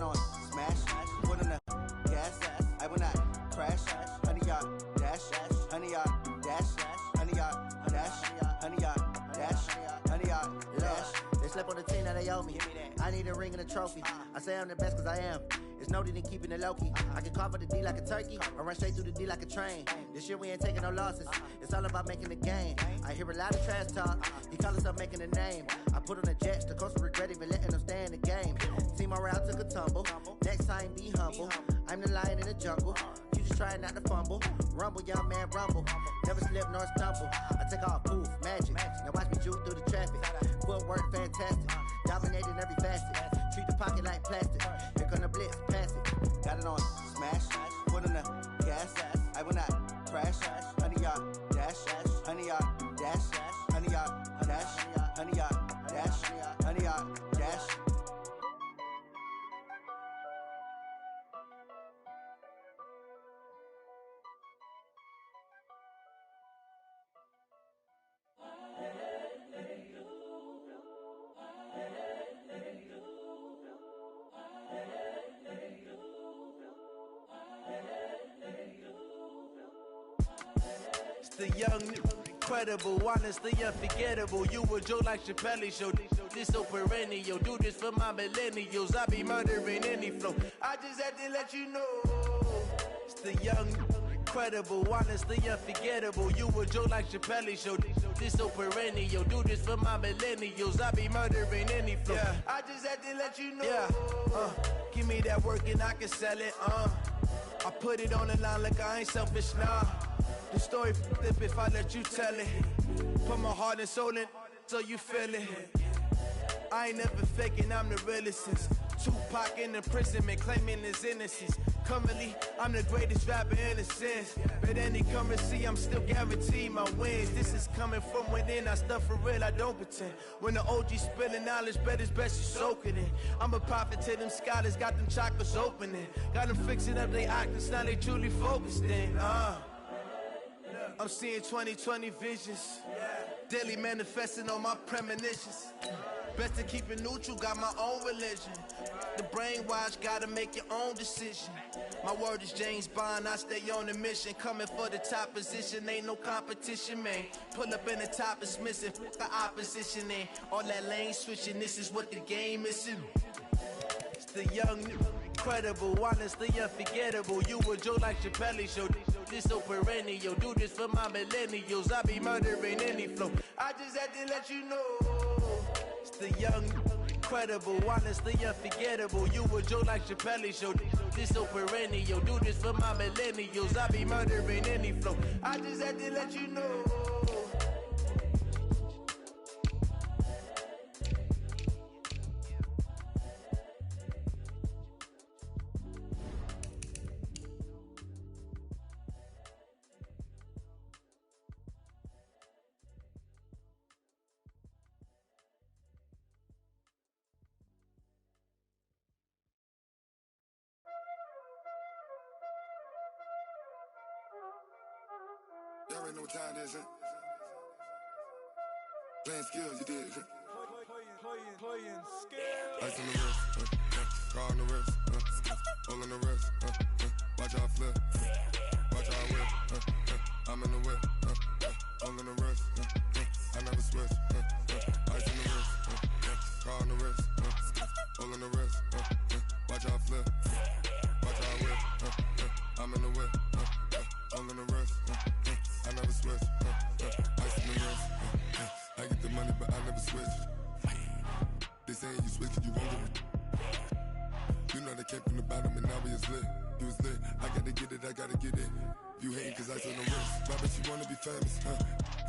it on smash, foot on the gas, I will not crash, honey yacht, dash, honey yacht, dash, honey yacht, dash, honey yacht, dash, honey yacht, dash. They slept on the team that they owe me. I need a ring and a trophy. I say I'm the best cause I am. It's no need in keeping it low-key. I can carve up the D like a turkey or run straight through the D like a train. This year we ain't taking no losses. It's all about making the game. I hear a lot of trash talk. He call himself making a name. I put on the jets. The coach will regret even letting them stay in the game. Team morale took a tumble. Next time be humble. I'm the lion in the jungle. You just trying not to fumble. Rumble, young man, rumble. Never slip nor stumble. I take off, poof, magic. Now watch me juke through the traffic. Footwork fantastic. Dominating every facet. Treat the pocket like plastic. Here come the blitz, pass it. Got it on smash, foot on the gas, I will not crash, honey yacht, dash, honey yacht, dash, honey yacht, dash, honey yacht, dash, honey yacht, dash. The young, incredible, honestly unforgettable. You a joke like Chappelle Show. This so perennial. Do this for my millennials. I be murdering any flow. I just had to let you know. It's the young, incredible, honestly unforgettable. You a joke like Chappelle Show. This so perennial. Do this for my millennials. I be murdering any flow. Yeah. I just had to let you know. Yeah. Give me that work and I can sell it. I put it on the line like I ain't selfish now. The story flip if I let you tell it. Put my heart and soul in so you feel it. I ain't never faking, I'm the realest since Tupac in imprisonment, claiming his innocence. Currently, I'm the greatest rapper in a sense. But any currency, I'm still guaranteed my wins. This is coming from within, I stuff for real, I don't pretend. When the OG spilling knowledge, bet it's best you soak it in. I'm a prophet to them scholars, got them chakras opening. Got them fixing up their actors, now they truly focused in. I'm seeing 2020 visions. Daily manifesting on my premonitions. Best to keep it neutral, got my own religion. The brainwash, gotta make your own decision. My word is James Bond, I stay on a mission. Coming for the top position, ain't no competition, man. Pull up in the top is missing, fuck the opposition, man. All that lane switching, this is what the game is. It's the young, incredible, honestly unforgettable. You a joke like Chappelle Show. This so perennial. Do this for my millennials. I be murdering any flow. I just had to let you know. It's the young, incredible, honestly unforgettable. You a joke like Chappelle Show. This so perennial. Do this for my millennials. I be murdering any flow. I just had to let you know. You already know what time it is, huh? Playing skills, you did, huh? Playing skills. Ice on the wrist, car on the wrist, all on the wrist, watch how I flip, watch how I whip, I'm in the whip, all on the wrist, I never switch, ice on the wrist, car on the wrist, all on the wrist, watch how I flip, watch how I whip, I'm in the whip, all on the wrist, I never switch, ice on the wrist, I get the money but I never switch. They saying you switch and you won't get it. You know they came from the bottom and now we is lit. You was lit, I gotta get it, I gotta get it. You hating cause ice on the wrist. Why bet you wanna be famous, huh?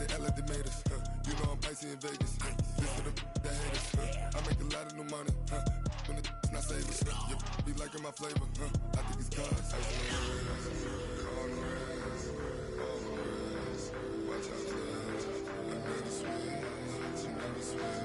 They act like they made us, huh? You know I'm icy in Vegas, this for the that hate us, huh? I make a lot of new money, huh? When the not savers, you be liking my flavor, huh? I think it's cause ice on the wrist, on the wrist, on the wrist. Watch out for this, I never switch, I never switch.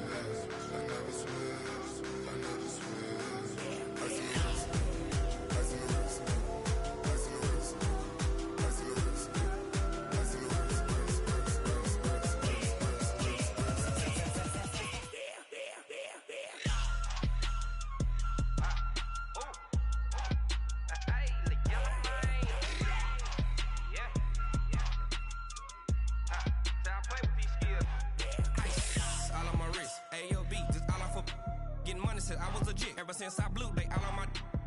said I was legit. Ever since I blew, they all on my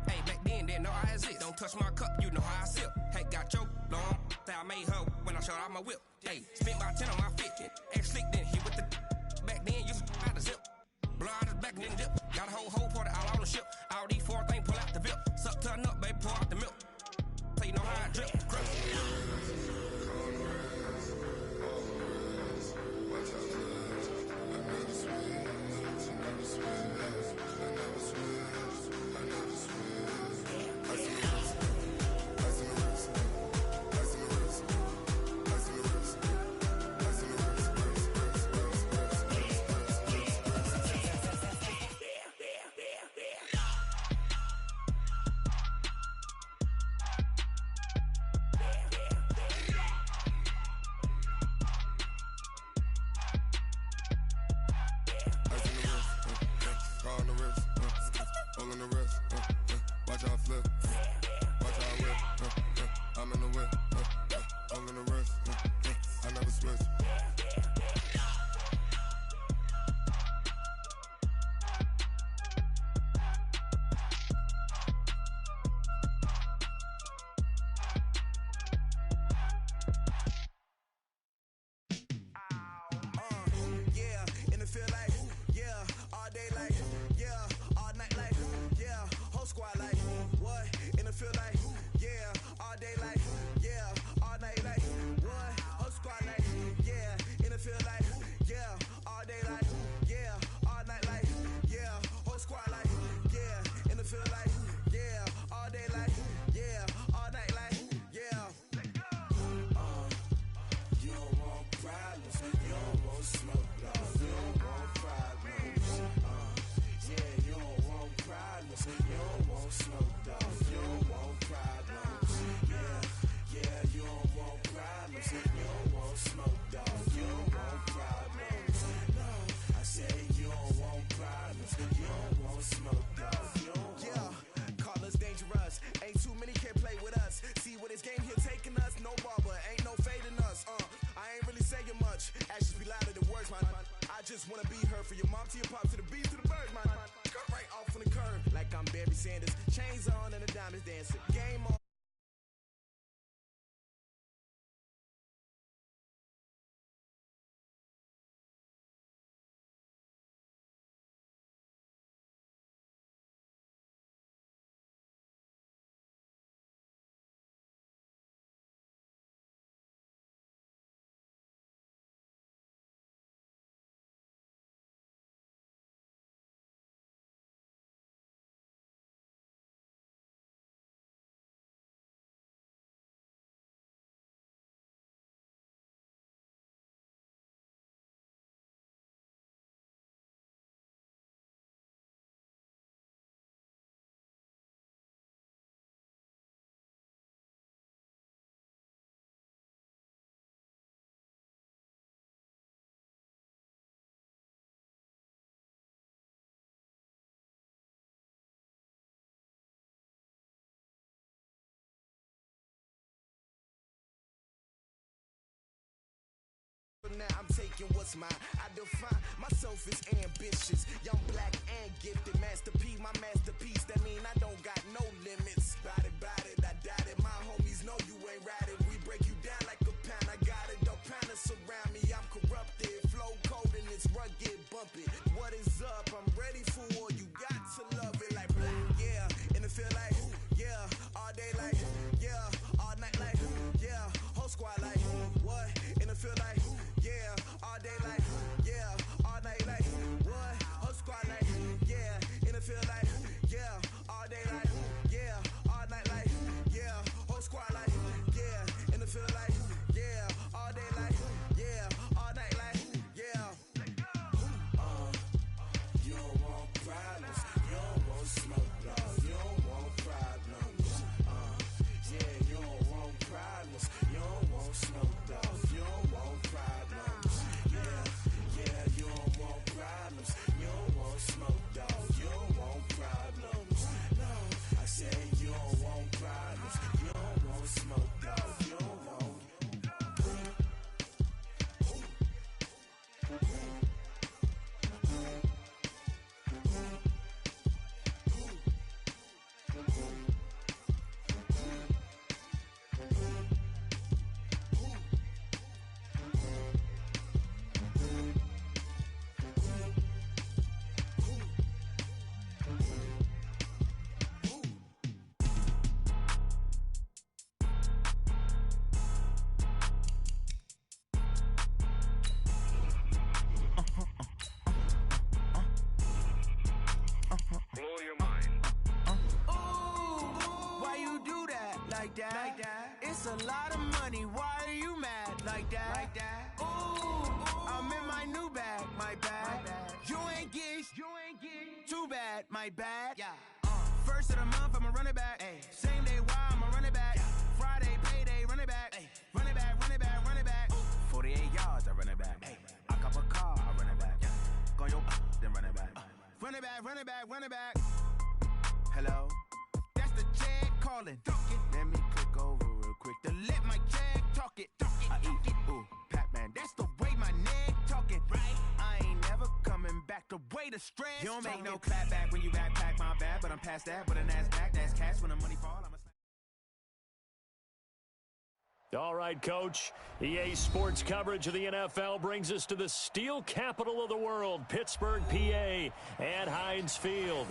hey, back then, didn't know I exist. Don't touch my cup, you know how I sip. Hey, got your long, say I made her when I showed out my whip. Hey, spent about 10 on my fit. Ex-slick, then hit with the back then, used to out the zip. Blow out his back and then dip. Got a whole party all on the ship. All these 4 things, pull out the VIP. Suck, turn up, baby, pour out the milk. So you know how I drip. Crush. Just wanna be her for your mom to your pop to the beat to the birds, man. Cut right off on the curb like I'm Barry Sanders. Chains on and the diamonds dancing. Game on. Now I'm taking what's mine. I define myself as ambitious, young, black, and gifted. Master P, my masterpiece. That mean I don't got no limits. Bout it, I doubt it. My homies know you ain't ratted. We break you down like a pound. I got it, don't panic surround me. I'm corrupted, flow cold and it's rugged, bumpy. What is up? I'm ready for war. You got to love it like black, yeah. And it feel like, yeah. All day like, yeah. All night like, yeah. Whole squad like, what? And it feel like, yeah, all day like, yeah, all night like, what? Whole squad like, yeah, and it feel like, yeah, like that. It's a lot of money, why are you mad like that? Ooh, I'm in my new bag, my bad. You ain't get too bad, my bad. First of the month, I'ma run it back. Same day, why I'ma run it back. Friday, payday, run it back. Run it back, run it back, run it back. 48 yards, I run it back. I cop a car, I run it back. Go your then run it back. Run it back, run it back, run it back. Hello? That's the check calling. Let me click over real quick to let my check talk it. I eat it, ooh, Pac-Man. That's the way my neck talking. Right? I ain't never coming back the way the stress. You don't make no clap back when you backpack, my bad. But I'm past that, but a NASDAQ, that's cash when the money fall. All right, Coach. EA Sports coverage of the NFL brings us to the steel capital of the world, Pittsburgh, PA, at Heinz Field.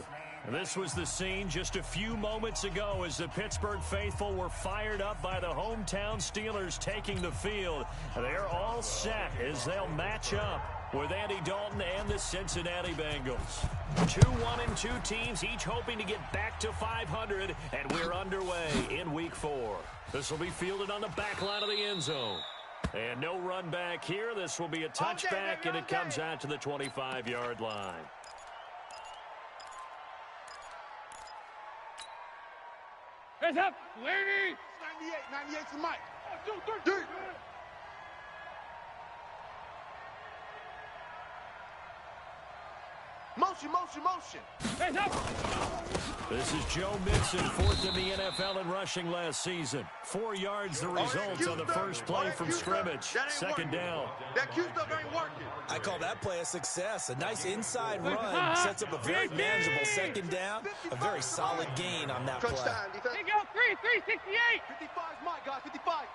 This was the scene just a few moments ago as the Pittsburgh faithful were fired up by the hometown Steelers taking the field. They're all set as they'll match up with Andy Dalton and the Cincinnati Bengals. 2-1-2 teams, each hoping to get back to 500, and we're underway in Week 4. This will be fielded on the back line of the end zone. And no run back here. This will be a touchback, and it comes out to the 25-yard line. Hands up, lady! 98 to Mike. 1, 2, 3. Motion. Hands up! This is Joe Mixon, fourth in the NFL in rushing last season. 4 yards the result on the first play from scrimmage. Second down. That Q stuff ain't working. I call that play a success. A nice inside run sets up a very manageable second down. A very solid gain on that play. They go 368. 55's Mike, guys. 55.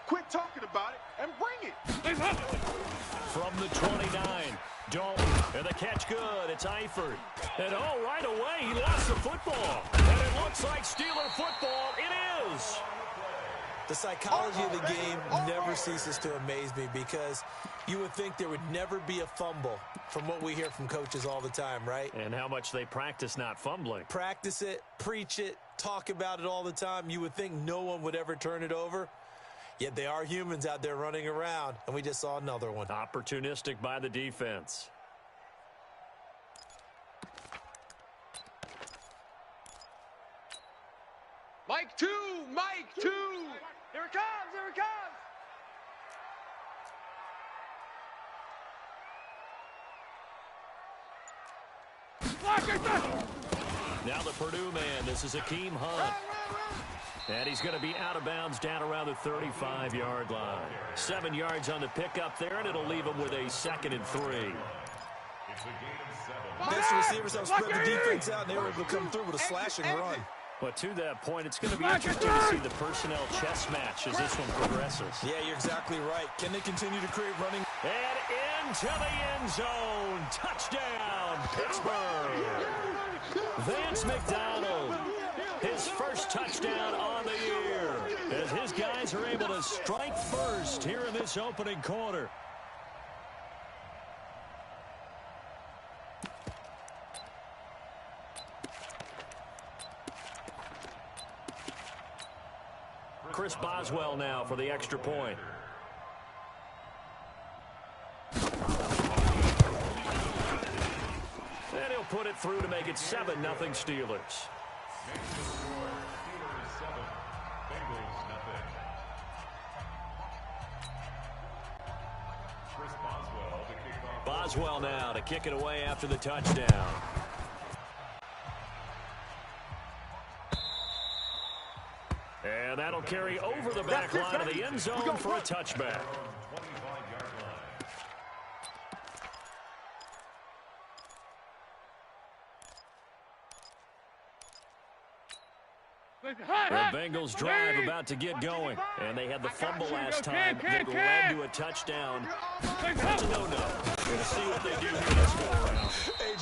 Quit talking about it and bring it. From the 29, Dalton, and the catch good. It's Eifert. And right away, he lost the football. And it looks like Steeler football. It is. The psychology of the game never ceases to amaze me because you would think there would never be a fumble from what we hear from coaches all the time, right? And how much they practice not fumbling. Practice it, preach it, talk about it all the time. You would think no one would ever turn it over. Yet they are humans out there running around, and we just saw another one. Opportunistic by the defense. Mike 2. Here it comes. Now the Purdue man, this is Akeem Hunt. And he's going to be out of bounds down around the 35-yard line. 7 yards on the pickup there, and it'll leave him with a 2nd and 3. Best receivers have spread the defense out, and they were able to come through with a slashing run. But to that point, it's going to be interesting to see the personnel chess match as this one progresses. Yeah, you're exactly right. Can they continue to create running? And into the end zone. Touchdown, Pittsburgh. Vance McDonald. His first touchdown on the year as his guys are able to strike first here in this opening quarter. Chris Boswell now for the extra point. And he'll put it through to make it 7-0 Steelers. Boswell now to kick it away after the touchdown. And that'll carry over the back line of the end zone for a touchback. The Bengals drive about to get going, and they had the fumble last time that led to a touchdown. That's a no-no. We'll see what they do here this go-around.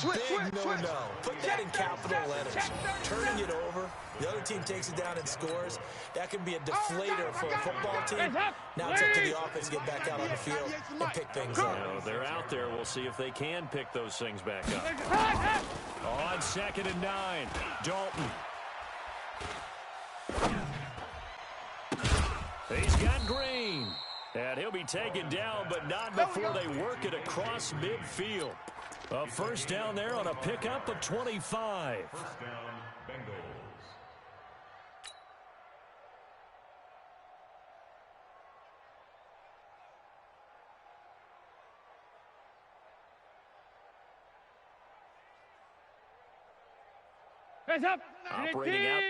A big no-no. Put that in capital letters. Turning it over, the other team takes it down and scores. That can be a deflator for a football team. Now it's up to the offense to get back out on the field and pick things up. Now, they're out there. We'll see if they can pick those things back up. On 2nd and 9, Dalton. And he'll be taken down, but not before they work it across midfield. A first down there on a pickup of 25. First down, Bengals. Hands up. Operating out.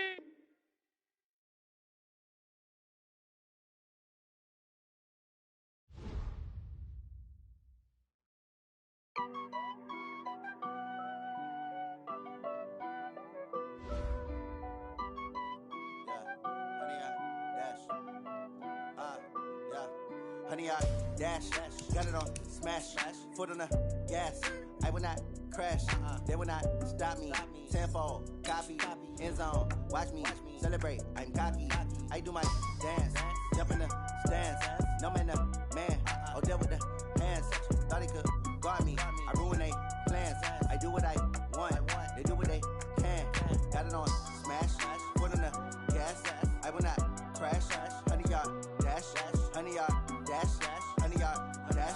Honey, I dash, got it on smash, foot on the gas. I will not crash, they will not stop me. Tenfold, copy, end zone, watch me celebrate. I'm cocky, I do my dance, jump in the stands. No man, man, oh, deal with the hands. Thought he could guard me, I ruin they plans. I do what I want, they do what they can. Got it on smash, foot on the gas. I will not crash, honey, y'all dash, honey, y'all dash, honey, y'all dash,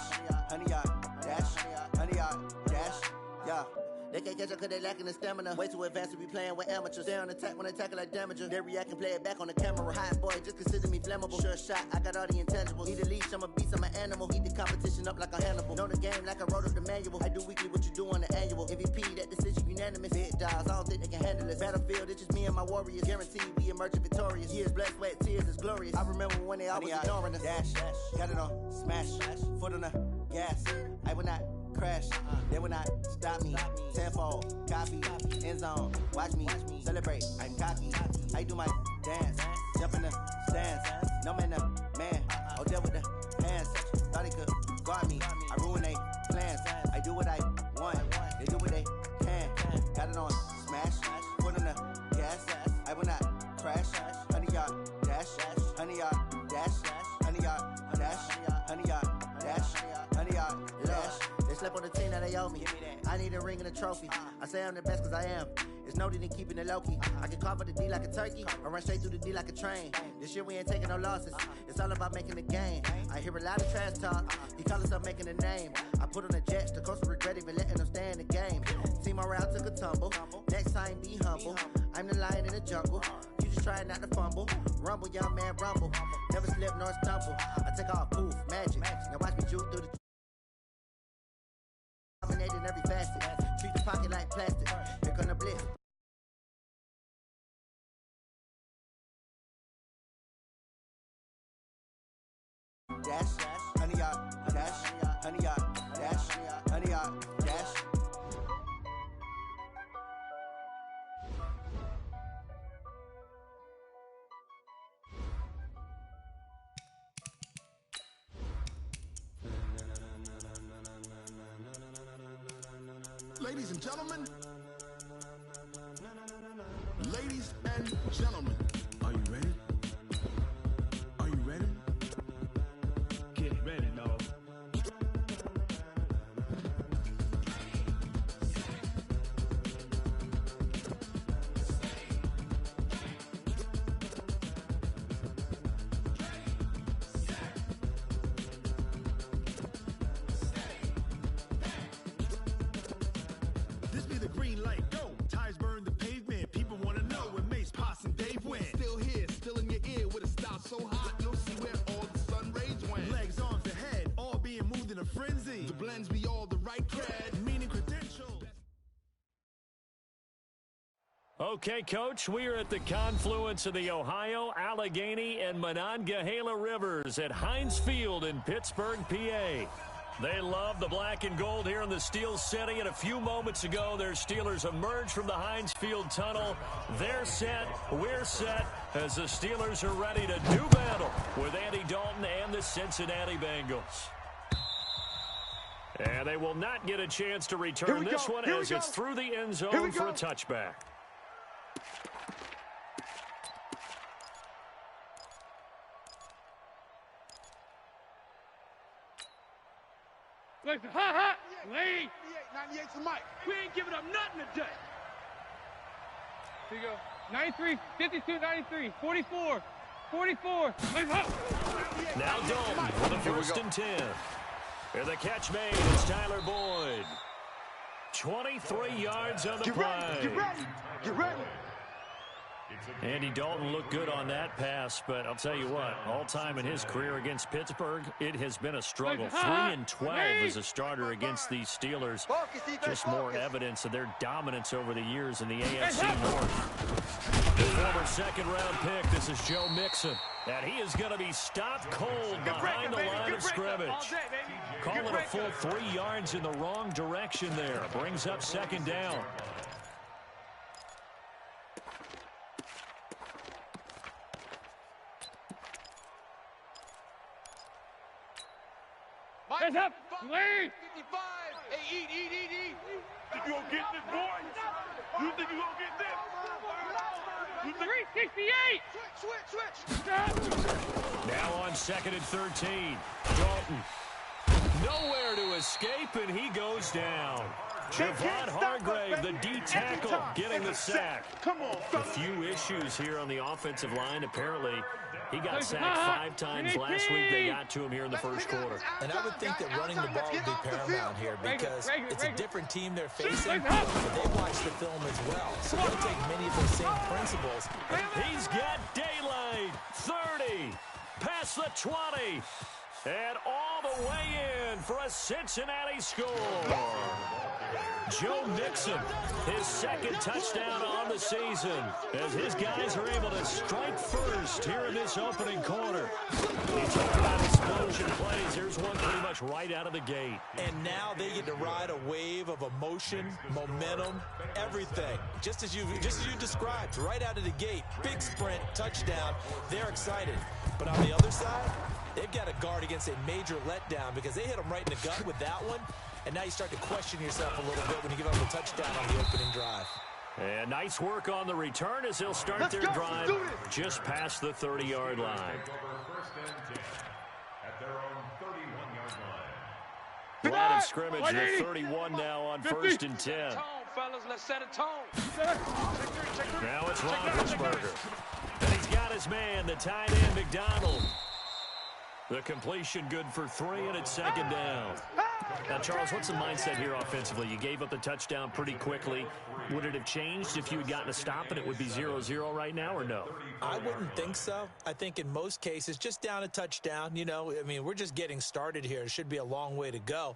honey, y'all dash, honey, y'all dash, yeah. They can't catch up cause they lacking the stamina. Way too advanced to be playing with amateurs. Stay on attack when they tackle like damager. They react and play it back on the camera. Hot boy, just consider me flammable. Sure shot, I got all the intangibles. Need a leash, I'm a beast, I'm an animal. Heat the competition up like a Hannibal. Know the game like I wrote up the manual. I do weekly what you do on the annual. MVP, that decision unanimous. Big dogs, I don't think they can handle this. Battlefield, it's just me and my warriors. Guaranteed we emerge victorious. Years, blood, sweat, tears, is glorious. I remember when they always ignoring us. Dash, got it on smash, foot on the gas. I will not crash, they will not stop me. Tenfold, copy, end zone, watch me celebrate. I'm cocky, I do my dance, jump in the stands. No man, man, oh, deal with the hands. Thought he could guard me, I ruin they plans. I do what I want, they do what they can. Got it on smash, foot on the gas. I will not crash, honey, y'all dash, honey, y'all dash, honey, y'all dash, honey, y'all dash, honey, y'all dash. Slept on the team that they owe me. I need a ring and a trophy. I say I'm the best cause I am. It's no need in keeping it low-key. I can cover the D like a turkey or run straight through the D like a train. This year we ain't taking no losses. It's all about making the game. I hear a lot of trash talk. He call himself making a name. I put on the Jets. The coach will regret even letting them stay in the game. Team morale took a tumble. Next time be humble. I'm the lion in the jungle. You just try not to fumble. Rumble, young man, rumble. Never slip nor stumble. I take off poof, magic. Now watch me juke through the dominated in every facet. Treat the pocket like plastic. Here come the blitz. Dash, honey, y'all dash, honey, y'all dash, honey, y'all dash. Ladies and gentlemen, ladies and gentlemen, are you ready? Are you ready? Get ready, dog. Okay, Coach, we are at the confluence of the Ohio, Allegheny, and Monongahela Rivers at Heinz Field in Pittsburgh, PA. They love the black and gold here in the Steel City, and a few moments ago, their Steelers emerged from the Heinz Field tunnel. They're set, we're set, as the Steelers are ready to do battle with Andy Dalton and the Cincinnati Bengals. And they will not get a chance to return this one as it's through the end zone for a touchback. Listen, ha! Lane! 98's the mic. We ain't giving up nothing today. Here you go. 93, 52, 93, 44, 44. Now Dalton for the first and 10. And the catch made. It's Tyler Boyd. 23 yards on the play. Get ready. Get ready. Andy Dalton looked good on that pass, but I'll tell you what, all-time in his career against Pittsburgh, it has been a struggle. 3-12 as a starter against these Steelers. Just more evidence of their dominance over the years in the AFC North. The former second-round pick, this is Joe Mixon. And he is going to be stopped cold behind the line of scrimmage. Call it a full 3 yards in the wrong direction there. Brings up second down. Hands up! Lead! 55! Hey, eat! Think you gonna get this, boy? You think you gonna get this? You think... 368! Switch! Stop! Now on second and 13. Dalton. Nowhere to escape, and he goes down. Javon Hargrave, the D tackle, getting the sack. Come on, A few issues here on the offensive line. Apparently, he got sacked 5 times last week. They got to him here in the first quarter. And I would think that running the ball would be paramount here because it's a different team they're facing, but they watch the film as well. So they'll take many of those same principles. He's got daylight. 30. Past the 20. And all the way in for a Cincinnati score. Joe Mixon, his second touchdown on the season, as his guys are able to strike first here in this opening quarter. We talk about explosion plays. Here's one pretty much right out of the gate. And now they get to ride a wave of emotion, momentum, everything. Just as you described, right out of the gate. Big sprint, touchdown. They're excited. But on the other side, they've got to guard against a major letdown because they hit them right in the gut with that one. And now you start to question yourself a little bit when you give up a touchdown on the opening drive. And nice work on the return as they'll start their drive just past the 30-yard line. At their own 31-yard line. Line of scrimmage, the 31 now on first and 10. Fellas, let's set a tone. Now it's Roethlisberger. And he's got his man, the tight end, McDonald. The completion good for 3, and it's second down. Now, Charles, what's the mindset here offensively? You gave up the touchdown pretty quickly. Would it have changed if you had gotten a stop and it would be 0-0 right now, or no? I wouldn't think so. I think in most cases, just down a touchdown, you know, I mean, we're just getting started here. It should be a long way to go.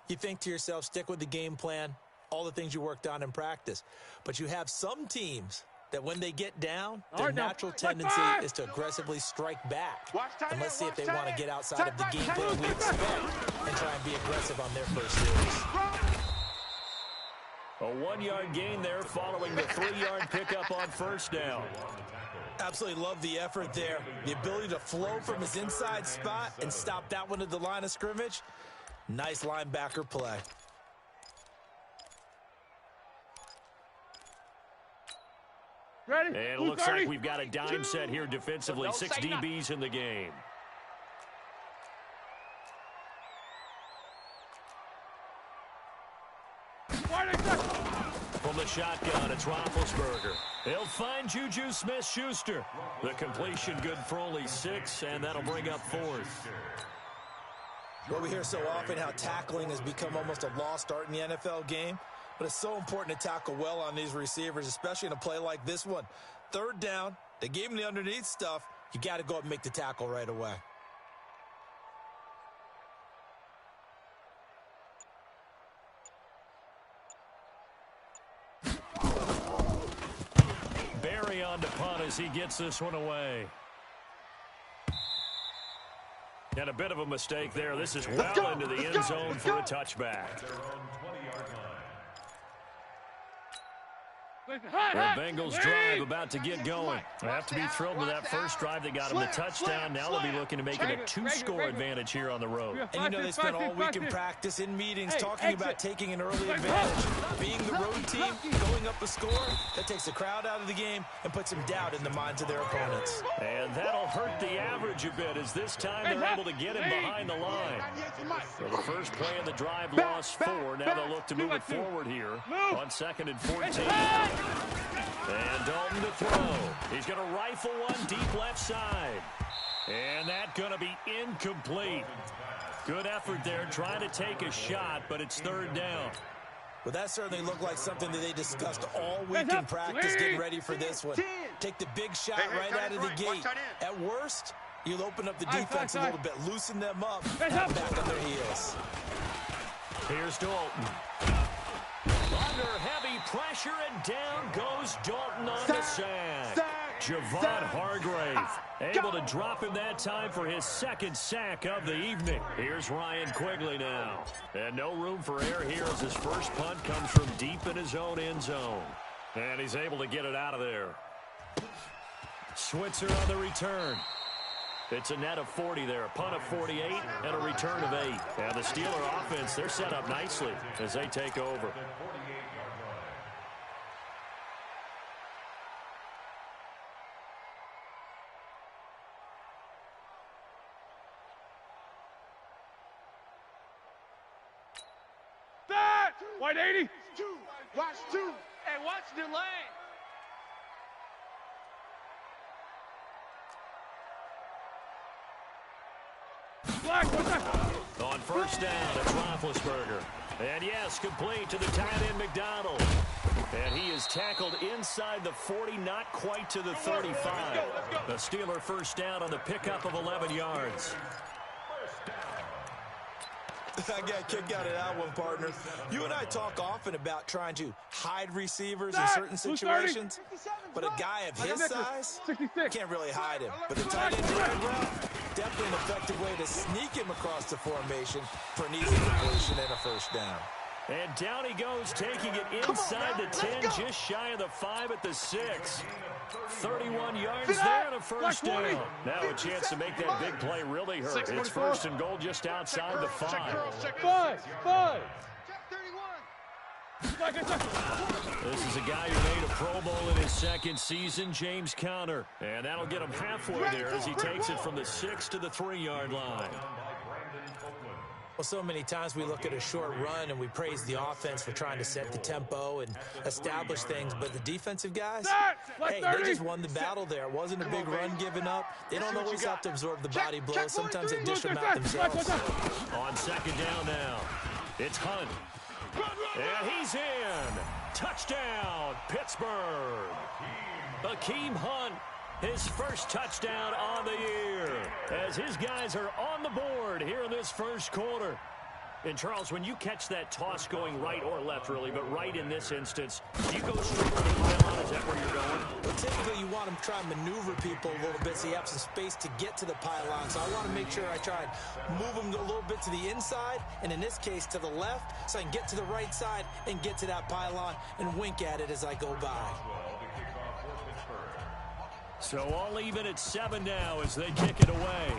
You think to yourself, stick with the game plan, all the things you worked on in practice. But you have some teams that when they get down, their natural tendency is to aggressively strike back. And let's see if they want to get outside of the game plan we expect and try and be aggressive on their first series. A 1-yard gain there following the 3-yard pickup on first down. Absolutely love the effort there. The ability to flow from his inside spot and stop that one at the line of scrimmage. Nice linebacker play. And it looks like we've got a dime set here defensively. 6 DBs in the game. From the shotgun, it's Roethlisberger. They'll find Juju Smith-Schuster. The completion good for only 6, and that'll bring up 4th. Well, we hear so often how tackling has become almost a lost art in the NFL game. But it's so important to tackle well on these receivers, especially in a play like this one. Third down, they gave him the underneath stuff. You got to go up and make the tackle right away. Barry on to punt as he gets this one away. And a bit of a mistake there. This is well into the end zone for a touchback. The Bengals drive about to get going. They have to be thrilled with that first drive. They got them the touchdown. Now they'll be looking to make it a 2-score advantage here on the road. And you know they spent all week in practice, in meetings, talking about taking an early advantage. Being the road team, going up a score, that takes the crowd out of the game and puts some doubt in the minds of their opponents. And that'll hurt the average a bit as this time they're able to get him behind the line. So the first play of the drive lost 4. Now they'll look to move it forward here on 2nd and 14. And Dalton to throw. He's going to rifle one deep left side. And that's going to be incomplete. Good effort there trying to take a shot, but it's third down. Well, that certainly looked like something that they discussed all week in practice, getting ready for this one. Take the big shot right out of the gate. At worst, you'll open up the defense a little bit, loosen them up, and back on their heels. Here's Dalton. Under heavy pressure, and down goes Dalton on the sack. Javon Hargrave able to drop him that time for his second sack of the evening. Here's Ryan Quigley now. And no room for error here as his first punt comes from deep in his own end zone. And he's able to get it out of there. Switzer on the return. It's a net of 40 there, a punt of 48 and a return of 8. And the Steeler offense, they're set up nicely as they take over. White 80. Watch 2. Hey, watch the lane. Black, what's that? On first down, it's Roethlisberger. And yes, complete to the tight end McDonald. And he is tackled inside the 40, not quite to the 35. The Steeler first down on the pickup of 11 yards. I got a kick out of that one, partner. You and I talk often about trying to hide receivers in certain situations, but a guy of his size can't really hide him. But the tight end drag route, definitely an effective way to sneak him across the formation for an easy completion and a first down. And down he goes, taking it inside the 10, just shy of the 5 at the 6. 31 yards there and a first down. Now a chance to make that big play really hurt. It's first and goal just outside the 5. 5. This is a guy who made a Pro Bowl in his second season, James Conner. And that'll get him halfway there as he takes it from the 6 to the 3-yard line. Well, so many times we look at a short run and we praise the offense for trying to set the tempo and establish things, but the defensive guys, hey, they just won the battle there. It wasn't a big run given up. They don't always have to absorb the body blows. Sometimes they dish them out themselves. On second down now, it's Hunt. And he's in. Touchdown, Pittsburgh. Akeem Hunt, his first touchdown on the year, as his guys are on the board here in this first quarter. And, Charles, when you catch that toss going right or left, really, but right in this instance, do you go straight to the pylon? Is that where you're going? Well, typically you want them to try and maneuver people a little bit so you have some space to get to the pylon. So I want to make sure I try and move them a little bit to the inside, and in this case to the left, so I can get to the right side and get to that pylon and wink at it as I go by. So all even at 7 now as they kick it away.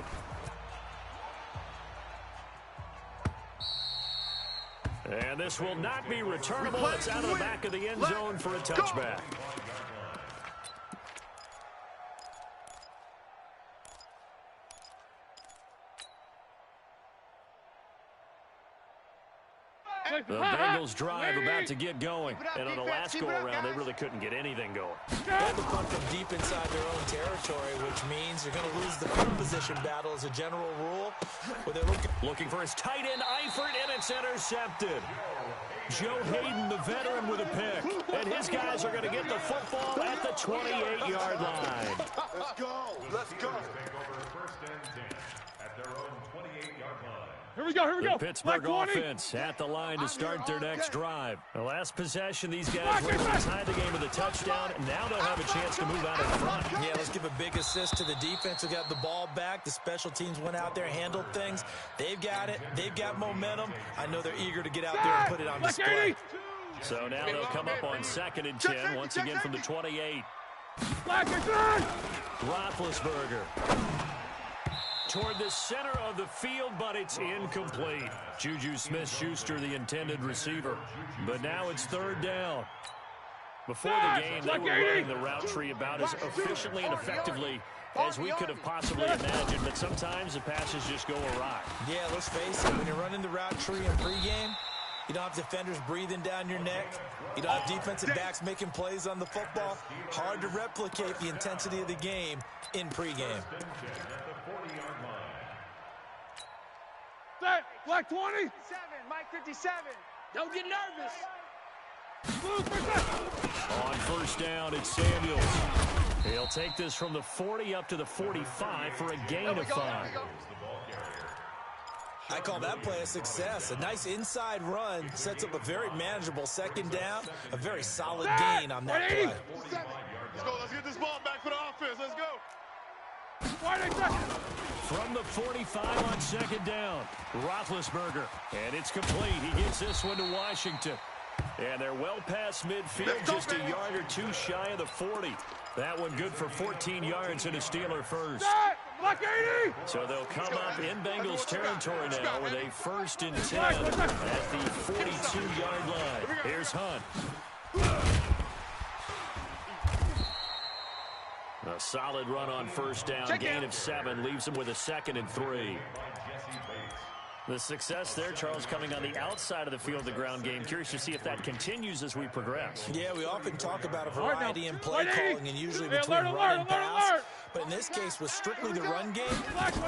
And this will not be returnable. It's out of the back of the end zone for a touchback. The Bengals drive about to get going. And on the last go-around, they really couldn't get anything going. They had to punt from deep inside their own territory, which means you're going to lose the field position battle as a general rule. Where they're looking for his tight end, Eifert, and it's intercepted. Joe Hayden, the veteran, with a pick. And his guys are going to get the football at the 28-yard line. Let's go. Let's go. First and 10 at their own 28-yard line. Here we go. The Pittsburgh offense at the line to start their next drive. The last possession, these guys were able to tie the game with a touchdown, and now they'll have a chance to move out in front. Yeah, let's give a big assist to the defense who got the ball back. The special teams went out there, handled things. They've got it. They've got momentum. I know they're eager to get out there and put it on display. So now they'll come up on 2nd and 10, once again from the 28. Roethlisberger toward the center of the field, but it's incomplete. Juju Smith-Schuster, the intended receiver. But now it's 3rd down. Before the game, they were running the route tree about as efficiently and effectively as we could have possibly imagined, but sometimes the passes just go awry. Yeah, let's face it, when you're running the route tree in pregame, You don't have defenders breathing down your neck. You don't have defensive backs making plays on the football. Hard to replicate the intensity of the game in pregame. Set, black 20. Mike 57. Don't get nervous. On first down, it's Samuels. He'll take this from the 40 up to the 45 for a gain of 5. I call that play a success. A nice inside run sets up a very manageable second down, a very solid gain on that play. Let's go. Let's get this ball back for the offense. Let's go. From the 45 on second down, Roethlisberger. And it's complete. He gets this one to Washington. And they're well past midfield, just a yard or two shy of the 40. That one good for 14 yards and a Steeler first. So they'll come up in Bengals territory now with a 1st and 10 at the 42-yard line. Here's Hunt. A solid run on first down. Gain of 7 leaves him with a 2nd and 3. The success there, Charles, coming on the outside of the field, the ground game. Curious to see if that continues as we progress. Yeah, we often talk about a variety in play calling and usually between run and pass. But in this case, with strictly the run game,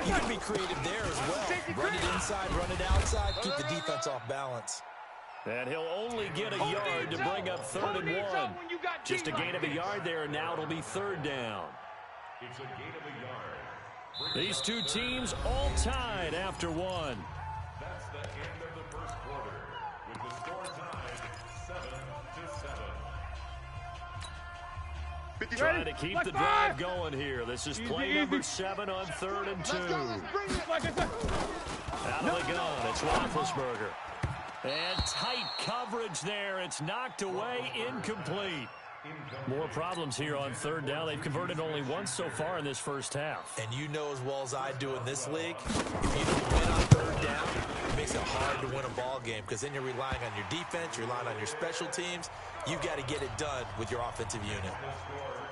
you can be creative there as well. Run it inside, run it outside, keep the defense off balance. And he'll only get a yard to bring up 3rd and 1. Just a gain of a yard there, and now it'll be 3rd down. It's a gain of a yard. These two teams all tied after 1. That's the end of the first quarter, with the score tied 7-7. Trying to keep the drive going here. This is play number 7 on 3rd and 2. Out of the gun, it's Roethlisberger. And tight coverage there. It's knocked away, incomplete. More problems here on 3rd down. They've converted only once so far in this first half. And you know as well as I do in this league, if you don't win on 3rd down, it makes it hard to win a ball game because then you're relying on your defense, you're relying on your special teams. You've got to get it done with your offensive unit.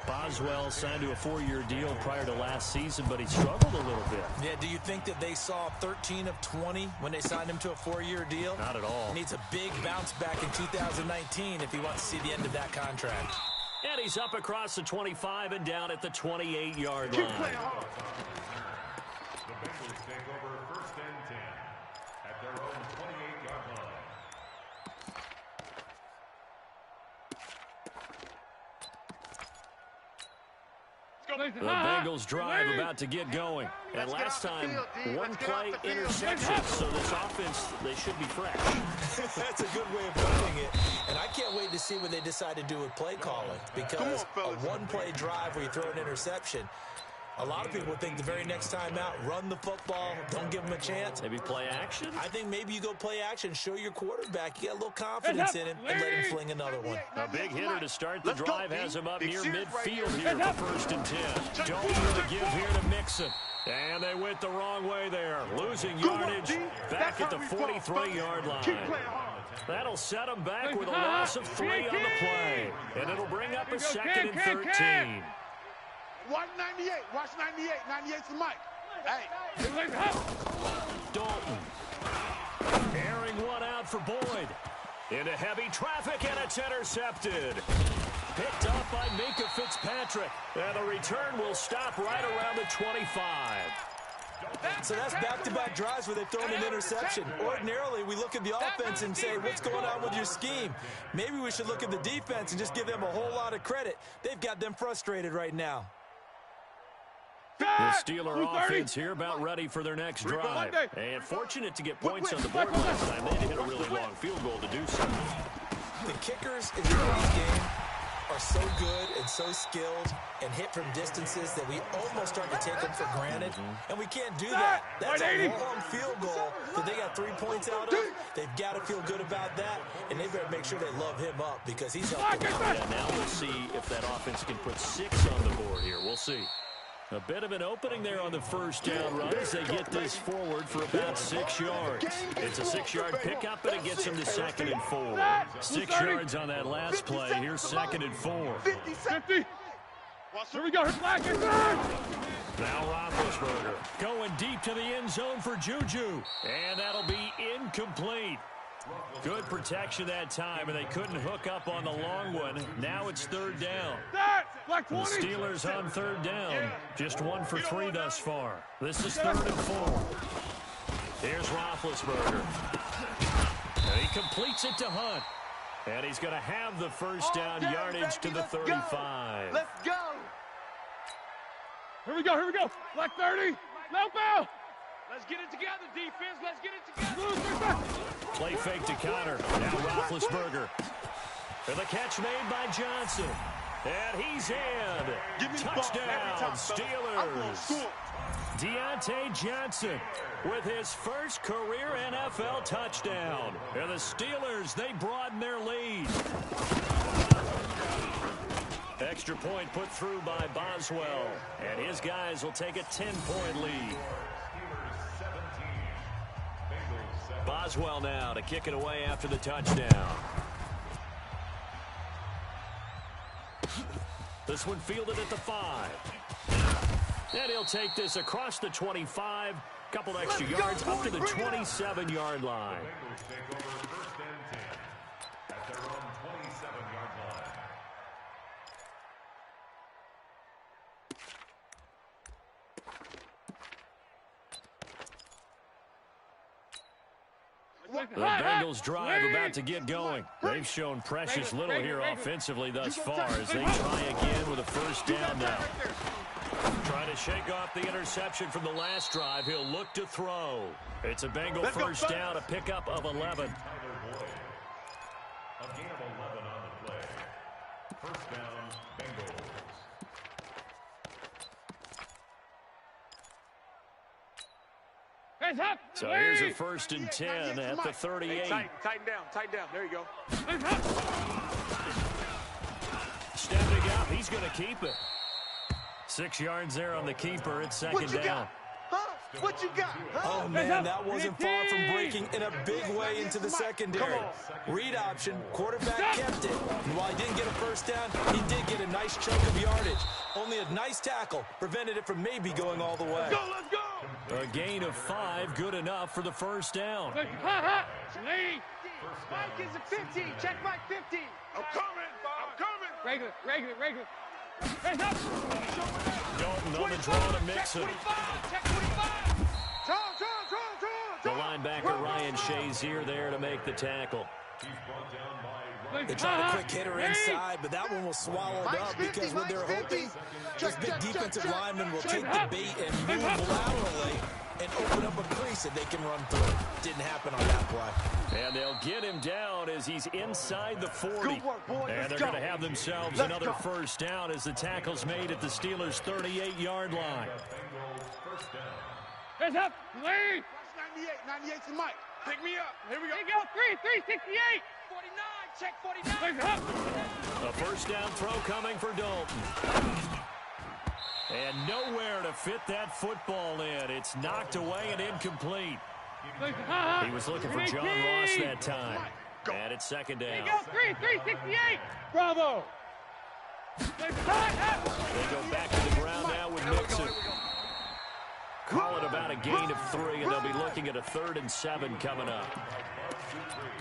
Boswell signed to a 4-year deal prior to last season, but he struggled a little bit. Yeah, do you think that they saw 13 of 20 when they signed him to a 4-year deal? Not at all. He needs a big bounce back in 2019 if he wants to see the end of that contract. And he's up across the 25 and down at the 28-yard line. The Bengals take over 1st and 10 at their own 28-yard line. The Bengals drive about to get going. And last time, 1 play interception. So this offense, they should be fresh. That's a good way of putting it. And I can't wait to see what they decide to do with play calling. Because a 1-play drive where you throw an interception, a lot of people think the very next time out, run the football, don't give them a chance. Maybe play action? I think maybe you go play action, show your quarterback. You got a little confidence in him, and let him fling another one. A big hitter to start the drive has him up near midfield here for 1st and 10. Don't really give here to Mixon. And they went the wrong way there. Losing yardage back at the 43-yard line. That'll set them back with a loss of 3 on the play. And it'll bring up a 2nd and 13. Watch 98. Watch 98. 98's the mic. Hey. Dalton. Airing one out for Boyd. Into heavy traffic, and it's intercepted. Picked up by Minkah Fitzpatrick. And the return will stop right around the 25. So that's back-to-back drives where they've thrown an interception. Ordinarily, we look at the offense and say, what's going on with your scheme? Maybe we should look at the defense and just give them a whole lot of credit. They've got them frustrated right now. The Steeler offense here about ready for their next drive. And fortunate to get points on the board last time. They had to hit a really long field goal to do so. The kickers in today's game are so good and so skilled and hit from distances that we almost start to take them for granted. And we can't do that. That's a long field goal that they got 3 points out of. They've got to feel good about that, and they better make sure they love him up because he's helping them. Yeah, now we'll see if that offense can put 6 on the board here. We'll see. A bit of an opening there on the first down run as they get this forward for about 6 yards. It's a 6-yard pickup, and it gets them to 2nd and 4. 6 yards on that last play. Here's 2nd and 4. 50. Here we go. Now Roethlisberger going deep to the end zone for Juju. And that'll be incomplete. Good protection that time, and they couldn't hook up on the long one. Now it's third down. The Steelers on third down. Just 1 for 3 thus far. This is 3rd and 4. Here's Roethlisberger. And he completes it to Hunt. And he's going to have the first down yardage to the 35. Let's go. Here we go. Black 30. Low ball. Let's get it together, defense. Let's get it together. Play fake to Connor. Now Roethlisberger. And the catch made by Johnson. And he's in. Touchdown, Steelers. Deontay Johnson with his first career NFL touchdown. And the Steelers, they broaden their lead. Extra point put through by Boswell. And his guys will take a 10-point lead. Boswell now to kick it away after the touchdown. This one fielded at the 5. And he'll take this across the 25. Couple extra yards up to the 27-yard line. The Bengals drive about to get going. They've shown precious little here offensively thus far as they try again with a first down now. Trying to shake off the interception from the last drive. He'll look to throw. It's a Bengal first down, a pickup of 11. A gain of 11 on the play. First down, Bengals. So here's a 1st and 10 at the 38. Hey, tighten down. There you go. Stepping up, he's going to keep it. 6 yards there on the keeper. It's second down. What you got? Huh? Oh, man, that wasn't far from breaking in a big way into the secondary. Read option, quarterback kept it. And while he didn't get a first down, he did get a nice chunk of yardage. Only a nice tackle prevented it from maybe going all the way. Let's go. A gain of 5, good enough for the first down. Mike is a 15. Check Mike 15. I'm coming. Regular. Dalton on the draw to Mixon. Check 25. The linebacker Ryan Shazier there to make the tackle. They tried a quick hitter inside, but that one was swallowed up because when they're hoping this big defensive lineman will take the bait and move laterally and open up a crease that they can run through. Didn't happen on that play. And they'll get him down as he's inside the 40. And they're going to have themselves another first down as the tackle's made at the Steelers' 38-yard line. Heads up, lead. 98 to Mike. Pick me up. Here we go. 368. 49. Check 49. A first down throw coming for Dalton. And nowhere to fit that football in. It's knocked away and incomplete. He was looking for John Ross that time. And it's second down. 368. Bravo. They go back to the ground now with Mixon. Call it about a gain of 3, and they'll be looking at a 3rd and 7 coming up.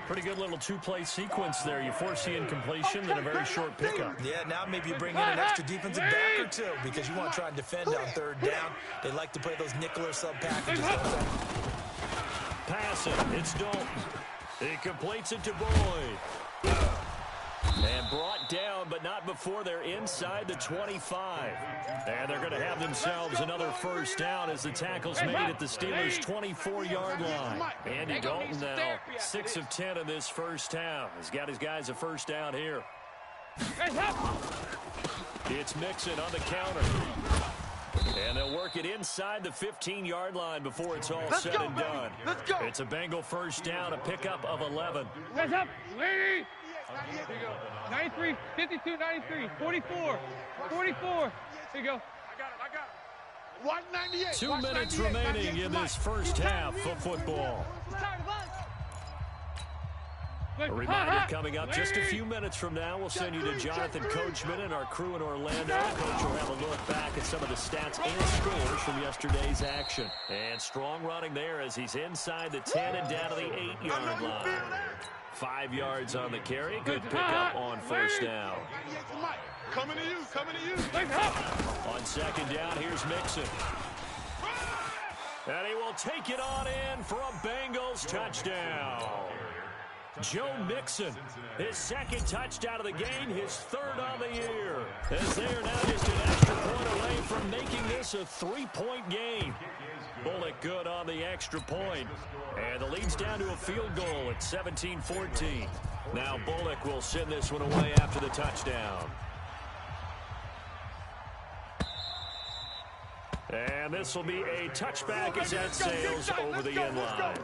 Pretty good little 2-play sequence there. You force the incompletion and a very short pickup. Yeah, now maybe you bring in an extra defensive back or 2 because you want to try and defend on 3rd down. They like to play those nickel or sub packages. Passing, it's Dalton. He completes it to Boyd. And brought down, but not before they're inside the 25. And they're going to have themselves another first down as the tackle's made at the Steelers' 24-yard line. Andy Dalton now 6 of 10 in this first half. He's got his guys a first down here. It's Mixon on the counter. And they'll work it inside the 15-yard line before it's all said and done. It's a Bengal first down, a pickup of 11. Heads up, lead. 93, 52, 93, 44. Here you go. I got it. 198. 2 minutes remaining in this first half of football. A reminder coming up just a few minutes from now, we'll send you to Jonathan Coachman and our crew in Orlando. Coach will have a look back at some of the stats and scores from yesterday's action. And strong running there as he's inside the 10 and down to the 8-yard line. 5 yards on the carry. Good pickup on first down. Coming to you, coming to you. On second down, here's Mixon. And he will take it on in for a Bengals touchdown. Joe Mixon, his second touchdown of the game, his third on the year. As they are now just an extra point away from making this a 3-point game. Bullock good on the extra point. And the lead's down to a field goal at 17-14. Now Bullock will send this one away after the touchdown. And this will be a touchback as that sails over the end line.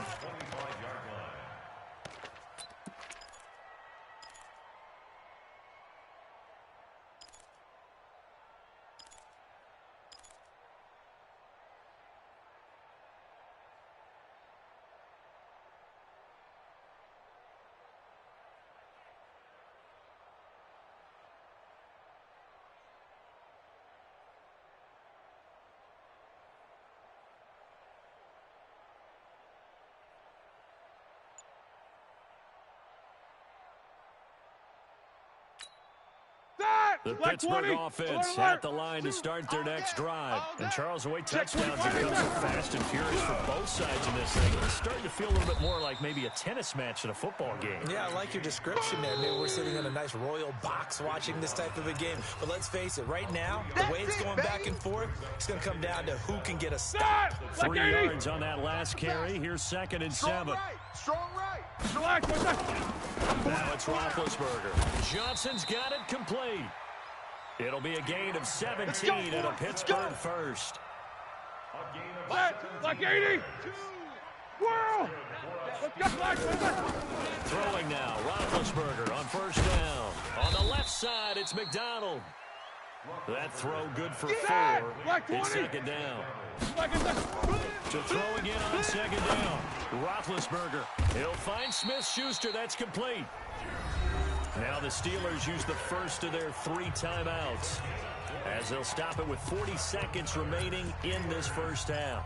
The Pittsburgh offense at the line to start their next drive. And Charles, the way touchdowns have become so fast and furious for both sides in this thing, it's starting to feel a little bit more like maybe a tennis match in a football game. Yeah, I like your description there. Maybe we're sitting in a nice royal box watching this type of a game. But let's face it, right now, the way it's going back and forth, it's going to come down to who can get a stop. 3 yards on that last carry. Here's 2nd and 7. Strong right. Now it's Roethlisberger. Johnson's got it complete. It'll be a gain of 17 and a Pittsburgh first. Like 80. Whirl. Throwing now, Roethlisberger on first down. On the left side, it's McDonald. That throw good for 4. It's 2nd down. To throw again on 2nd down. Roethlisberger. He'll find Smith-Schuster. That's complete. Now the Steelers use the first of their 3 timeouts as they'll stop it with 40 seconds remaining in this first half.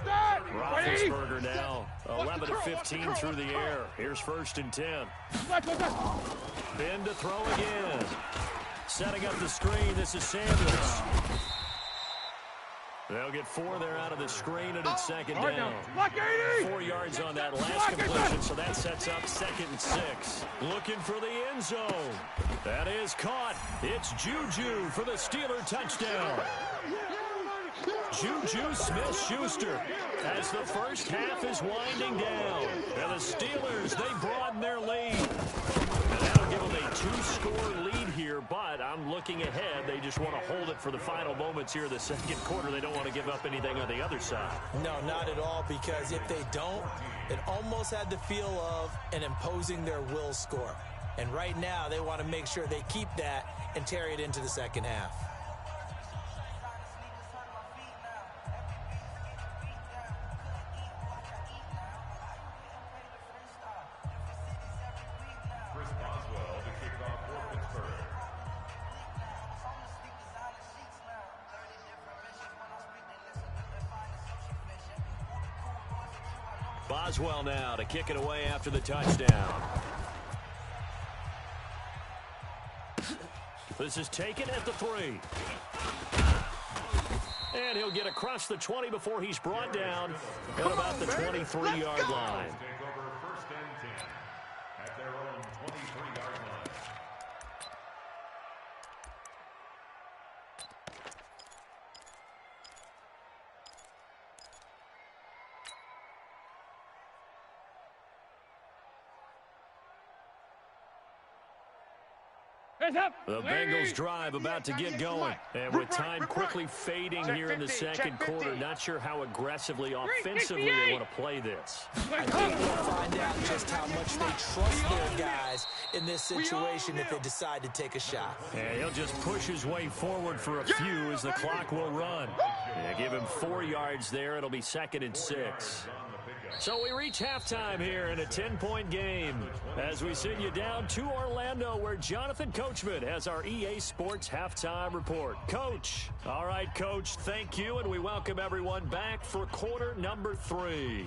Roethlisberger now 11 of 15 through the air. Here's 1st and 10. Ben to throw again. Setting up the screen. This is Samuels. They'll get 4 there out of the screen, and it's 2nd down. 4 yards on that last completion, so that sets up 2nd and 6. Looking for the end zone. That is caught. It's Juju for the Steeler touchdown. Juju Smith-Schuster as the first half is winding down. And the Steelers, they broaden their lead. And that'll give them a 2-score lead here, but I'm looking ahead. They just want to hold it for the final moments here of the second quarter. They don't want to give up anything on the other side. No, not at all, because if they don't, it almost had the feel of an imposing their will score. And right now, they want to make sure they keep that and carry it into the second half. Boswell now to kick it away after the touchdown. This is taken at the 3. And he'll get across the 20 before he's brought down at about the 23-yard line. Take over 1st and 10 at their own 23-yard line. The Bengals drive about to get going. And with time quickly fading here in the second quarter, not sure how aggressively, offensively they want to play this. I think we'll find out just how much they trust their guys in this situation if they decide to take a shot. And he'll just push his way forward for a few as the clock will run. Yeah, give him 4 yards there. It'll be 2nd and 6. So we reach halftime here in a 10-point game as we send you down to Orlando where Jonathan Coachman has our EA Sports halftime report. Coach. All right, Coach, thank you, and we welcome everyone back for quarter number 3.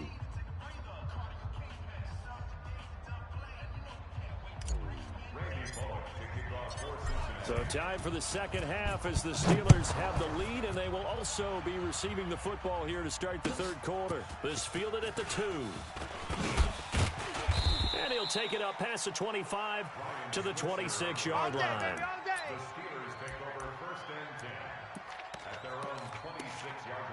So time for the second half as the Steelers have the lead, and they will also be receiving the football here to start the third quarter. This fielded at the 2. And he'll take it up past the 25 to the 26-yard line. The Steelers take over first and 10 at their own 26-yard line.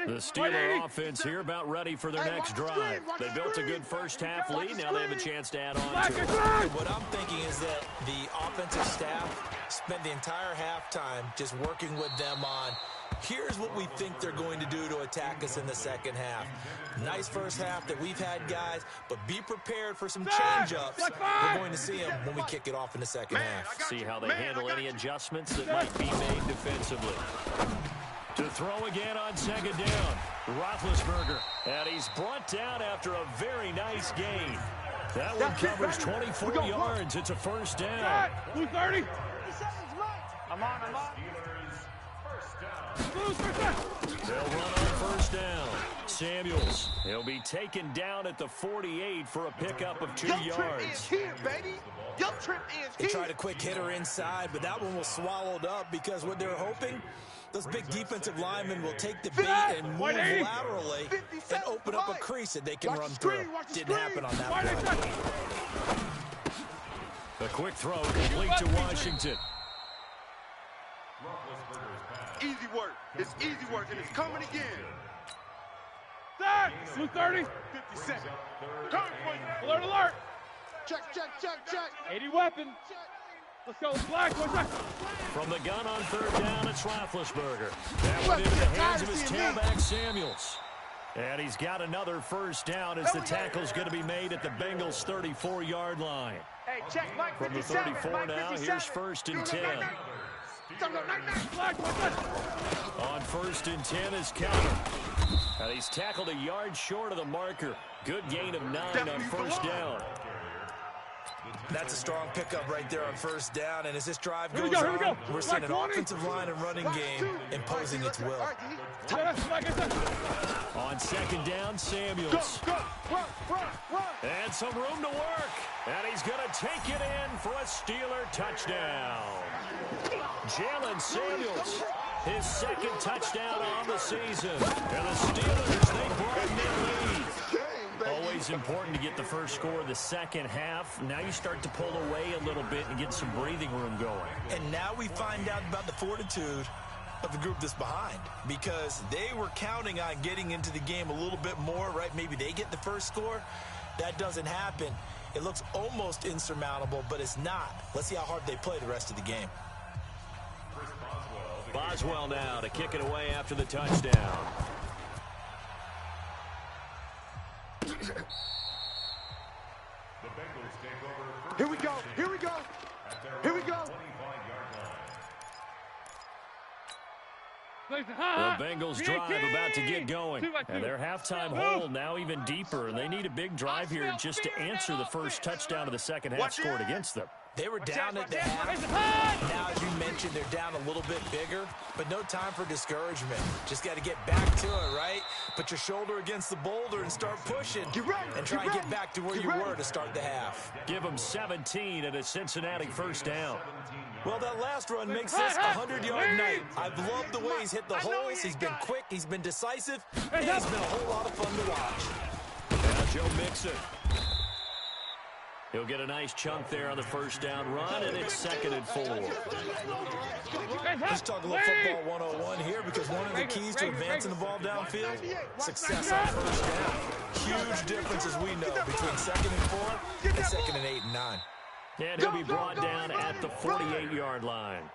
The Steeler offense here about ready for their next drive. They built a good first half lead. Now they have a chance to add on to it. What I'm thinking is that the offensive staff spent the entire halftime just working with them on, here's what we think they're going to do to attack us in the second half. Nice first half that we've had, guys, but be prepared for some change-ups. We're going to see them when we kick it off in the second half. See how they handle any adjustments that might be made defensively. To throw again on second down, Roethlisberger. And he's brought down after a very nice gain. That one covers 24 yards. It's a first down. Blue 30. I'm on. They'll run on first down. Samuels. He'll be taken down at the 48 for a pickup of 2 yards. They tried a quick hitter inside, but that one was swallowed up because what they're hoping, those big defensive linemen will take the bait and move laterally and open up a crease that they can run through. Didn't happen on that play. A quick throw complete to Washington. Easy work. It's easy work, and it's coming again. Blue 30. 50 seconds. Alert, alert. Check. 80 weapon. Let's go, Black. From the gun on third down, it's Roethlisberger. That went into the hands of his tailback, Samuels. And he's got another first down as the tackle's going to be made at the Bengals' 34-yard line. Hey, check Mike From the 34 now, here's first and 10. On first and 10 is Kelly. And he's tackled a yard short of the marker. Good gain of 9 on first down. That's a strong pickup right there on first down, and as this drive goes on, we're seeing an offensive line and running game imposing its will. On second down, Samuels. And some room to work. And he's going to take it in for a Steeler touchdown. Jalen Samuels, his second touchdown on the season. And the Steelers, they broaden their lead. Always important to get the first score of the second half. Now you start to pull away a little bit and get some breathing room going. And now we find out about the fortitude of the group that's behind, because they were counting on getting into the game a little bit more, right? Maybe they get the first score. That doesn't happen. It looks almost insurmountable, but it's not. Let's see how hard they play the rest of the game. Boswell now to kick it away after the touchdown. Here we go. The Bengals drive about to get going. And their halftime hole now even deeper. And they need a big drive here just to answer the first touchdown of the second half scored against them. They were down at the half. Now, as you mentioned, they're down a little bit bigger, but no time for discouragement. Just got to get back to it, right? Put your shoulder against the boulder and start pushing. And try and get back to where you were to start the half. Give them 17 at a Cincinnati first down. Well, that last run makes this a 100-yard night. I've loved the way he's hit the holes. He's been quick, he's been decisive, and he's been a whole lot of fun to watch. Now Joe Mixon. He'll get a nice chunk there on the first down run, and it's 2nd and 4. Let's talk a little football 101 here, because one of the keys to advancing the ball downfield, success on first down. Huge difference, as we know, between 2nd and 4 and 2nd and 8 and 9. And he'll be brought down at the 48-yard line.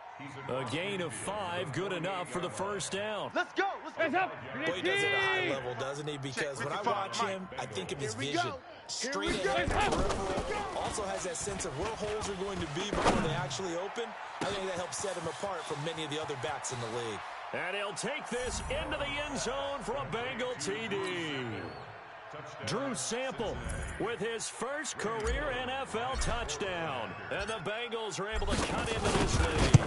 A gain of 5, good enough for the first down. Let's go. Boy, he does it at a high level, doesn't he? Because when I watch him, I think of his vision. straight ahead, peripheral. Also has that sense of where holes are going to be before they actually open. I think that helps set him apart from many of the other backs in the league. And he'll take this into the end zone for a Bengal TD. Drew Sample with his first career NFL touchdown. And the Bengals are able to cut into this lead.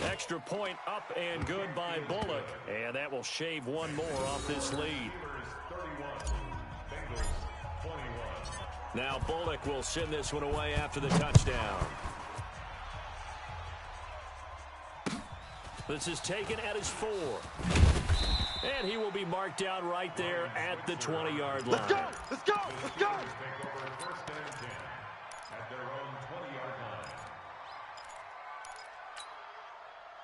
Extra point up and good by Bullock. And that will shave one more off this lead. Now Bullock will send this one away after the touchdown. This is taken at his 4. And he will be marked down right there at the 20-yard line. Let's go! Let's go! Let's go!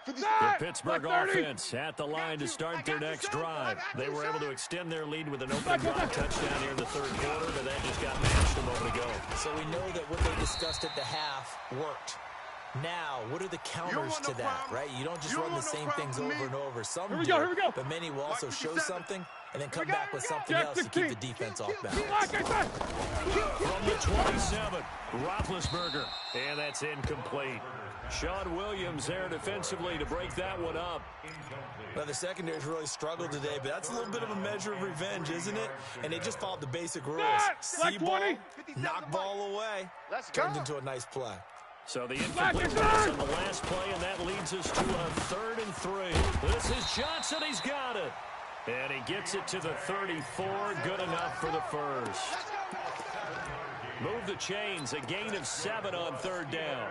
The Pittsburgh offense at the line to start their next drive. They were able to extend their lead with an opening drive touchdown here in the third quarter, but that just got matched a moment ago. So we know that what they discussed at the half worked. Now, what are the counters to that, right? You don't just run the same things over and over. Some do, but many will also show something and then come back with something else to keep the defense off balance. From the 27, Roethlisberger, and that's incomplete. Sean Williams there defensively to break that one up. Well, the secondary's really struggled today, but that's a little bit of a measure of revenge, isn't it? And they just followed the basic rules. See ball, knock ball away, turned into a nice play. So the incomplete pass on the last play, and that leads us to a 3rd and 3. This is Johnson. He's got it. And he gets it to the 34. Good enough for the first. Move the chains. A gain of 7 on 3rd down.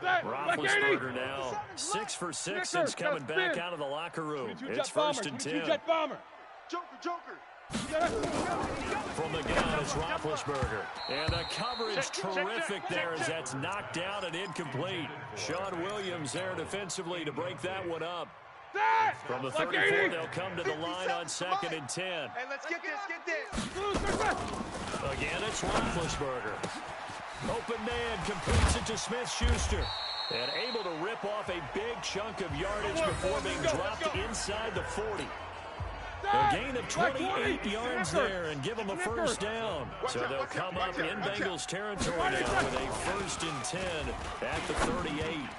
Roethlisberger now 6 for 6 since coming back out of the locker room. It's 1st and 10. Joker. From the gun is Roethlisberger. And the coverage terrific there as that's knocked down and incomplete. Sean Williams there defensively to break that one up. From the 34, they'll come to the line on 2nd and 10. Hey, let's get this. Again, it's Roethlisberger. Open man completes it to Smith-Schuster. And able to rip off a big chunk of yardage before being dropped inside the 40. A gain of 28 yards there and give them a first down. So they'll come up in Bengals territory now with a 1st and 10 at the 38.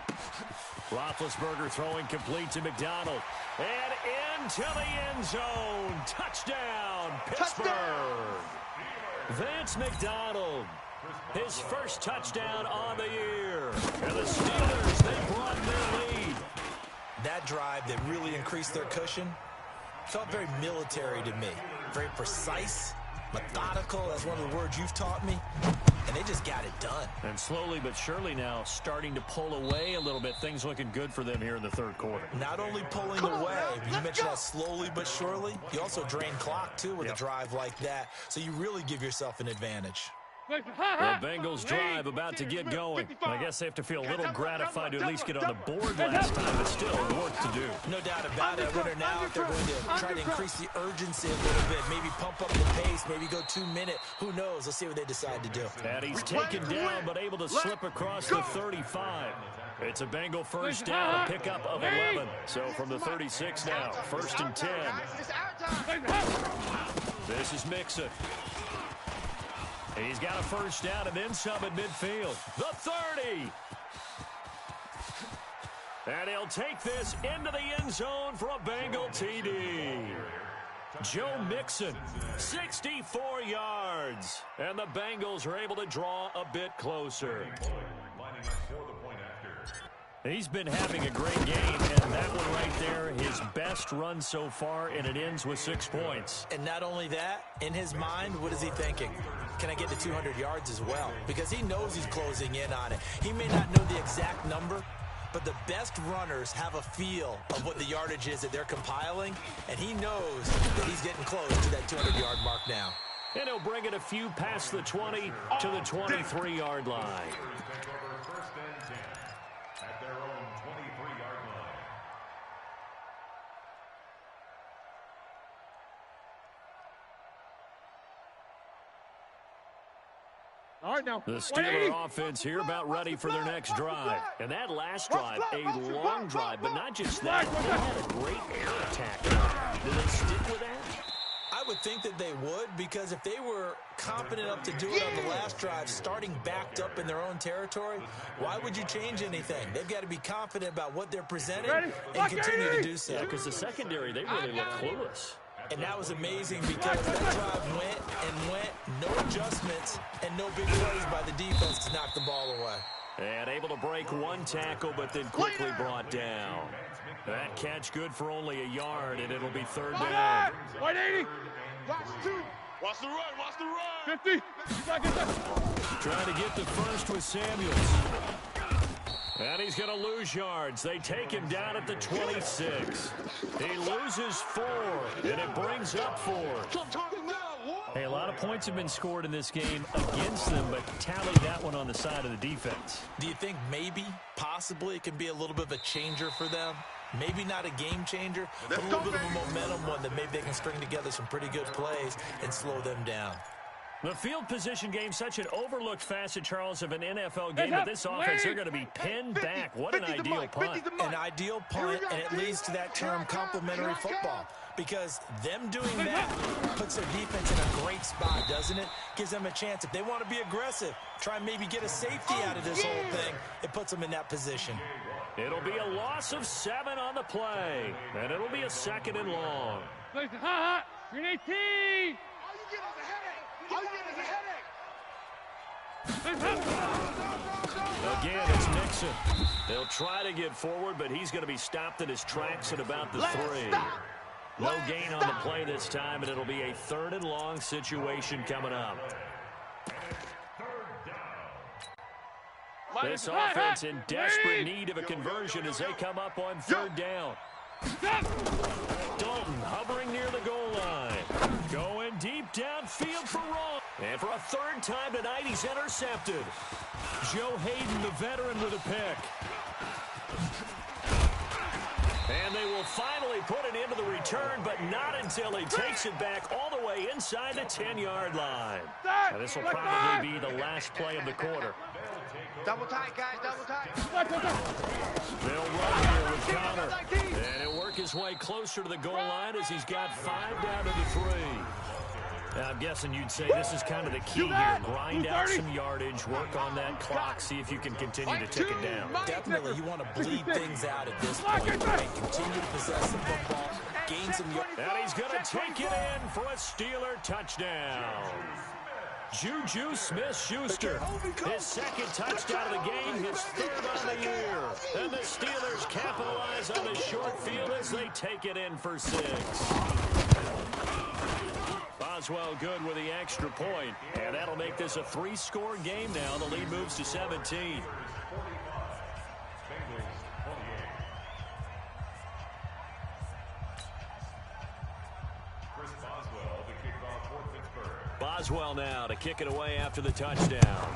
Roethlisberger throwing complete to McDonald. And into the end zone. Touchdown, Pittsburgh. Vance McDonald. His first touchdown on the year. And the Steelers, they brought their lead. That drive that really increased their cushion felt very military to me. Very precise, methodical. That's one of the words you've taught me. And they just got it done. And slowly but surely now starting to pull away a little bit. Things looking good for them here in the 3rd quarter. Not only pulling away, but you mentioned that slowly but surely. You also drain clock, too, with a drive like that. So you really give yourself an advantage. The Bengals drive about to get going. I guess they have to feel a little gratified to at least get on the board last time, but still work to do. No doubt about it. I wonder now if they're going to try to increase the urgency a little bit, maybe pump up the pace, maybe go 2-minute. Who knows? Let's see what they decide to do. And he's taken down, but able to slip across the 35. It's a Bengal first down, a pickup of 11. So from the 36 now, 1st and 10. This is Mixon. He's got a first down and then some at midfield. The 30. And he'll take this into the end zone for a Bengal TD. Joe Mixon, 64 yards. And the Bengals are able to draw a bit closer. He's been having a great game, and that one right there, his best run so far, and it ends with 6 points. And not only that, in his mind, what is he thinking? Can I get to 200 yards as well? Because he knows he's closing in on it. He may not know the exact number, but the best runners have a feel of what the yardage is that they're compiling, and he knows that he's getting close to that 200-yard mark now. And he'll bring it a few past the 20 to the 23-yard line. All right, now. The Steeler offense here about ready for their next drive. And that last drive, a long drive, but not just that. They had a great air attack. Do they stick with think that they would, because if they were confident enough to do it on the last drive, starting backed up in their own territory, why would you change anything? They've got to be confident about what they're presenting and continue to do so. Yeah, because the secondary, they really look clueless. And that was amazing because that drive went and went, no adjustments, and no big plays by the defense to knock the ball away. And able to break one tackle, but then quickly brought down. That catch good for only a yard, and it'll be 3rd down. White 80. Watch 2. Watch the run. Watch the run. 50. Trying to get the first with Samuels. And he's going to lose yards. They take him down at the 26. He loses 4, and it brings up 4. Hey, a lot of points have been scored in this game against them, but tally that one on the side of the defense. Do you think maybe, possibly, it can be a little bit of a changer for them? Maybe not a game changer, but a little bit of a momentum one that maybe they can string together some pretty good plays and slow them down. The field position game, such an overlooked facet, Charles, of an NFL game. But this offense, they're going to be pinned back. What an ideal punt. An ideal punt, and it leads to that term complementary football. Because them doing that puts their defense in a great spot, doesn't it? Gives them a chance. If they want to be aggressive, try and maybe get a safety out of this whole thing, it puts them in that position. It'll be a loss of 7 on the play, and it'll be a 2nd and long. Green 18. All you get is a headache. Again, it's Nixon. They'll try to get forward, but he's going to be stopped in his tracks at about the 3. No gain on the play this time, and it'll be a 3rd and long situation coming up. This offense in desperate need of a conversion as they come up on 3rd down. Dalton hovering near the goal line. Going deep downfield for Ross. And for a 3rd time tonight, he's intercepted. Joe Hayden, the veteran, with a pick. And they will finally put it into the return, but not until he takes it back all the way inside the 10-yard line. Now, this will probably be the last play of the quarter. Double tight, guys. Double tight. They'll run here with Connor. And he'll work his way closer to the goal line as he's got 5 down to the 3. Now, I'm guessing you'd say this is kind of the key here. Grind out some yardage, work on that clock, see if you can continue to tick it down. Definitely, you want to bleed things out at this point. Right? Continue to possess the football, gain some yards. And he's going to take it in for a Steeler touchdown. Juju Smith-Schuster, his 2nd touchdown of the game, his 3rd on the year. And the Steelers capitalize on the short field as they take it in for 6. Boswell good with the extra point, and that'll make this a 3-score game now. The lead moves to 17. Boswell now to kick it away after the touchdown.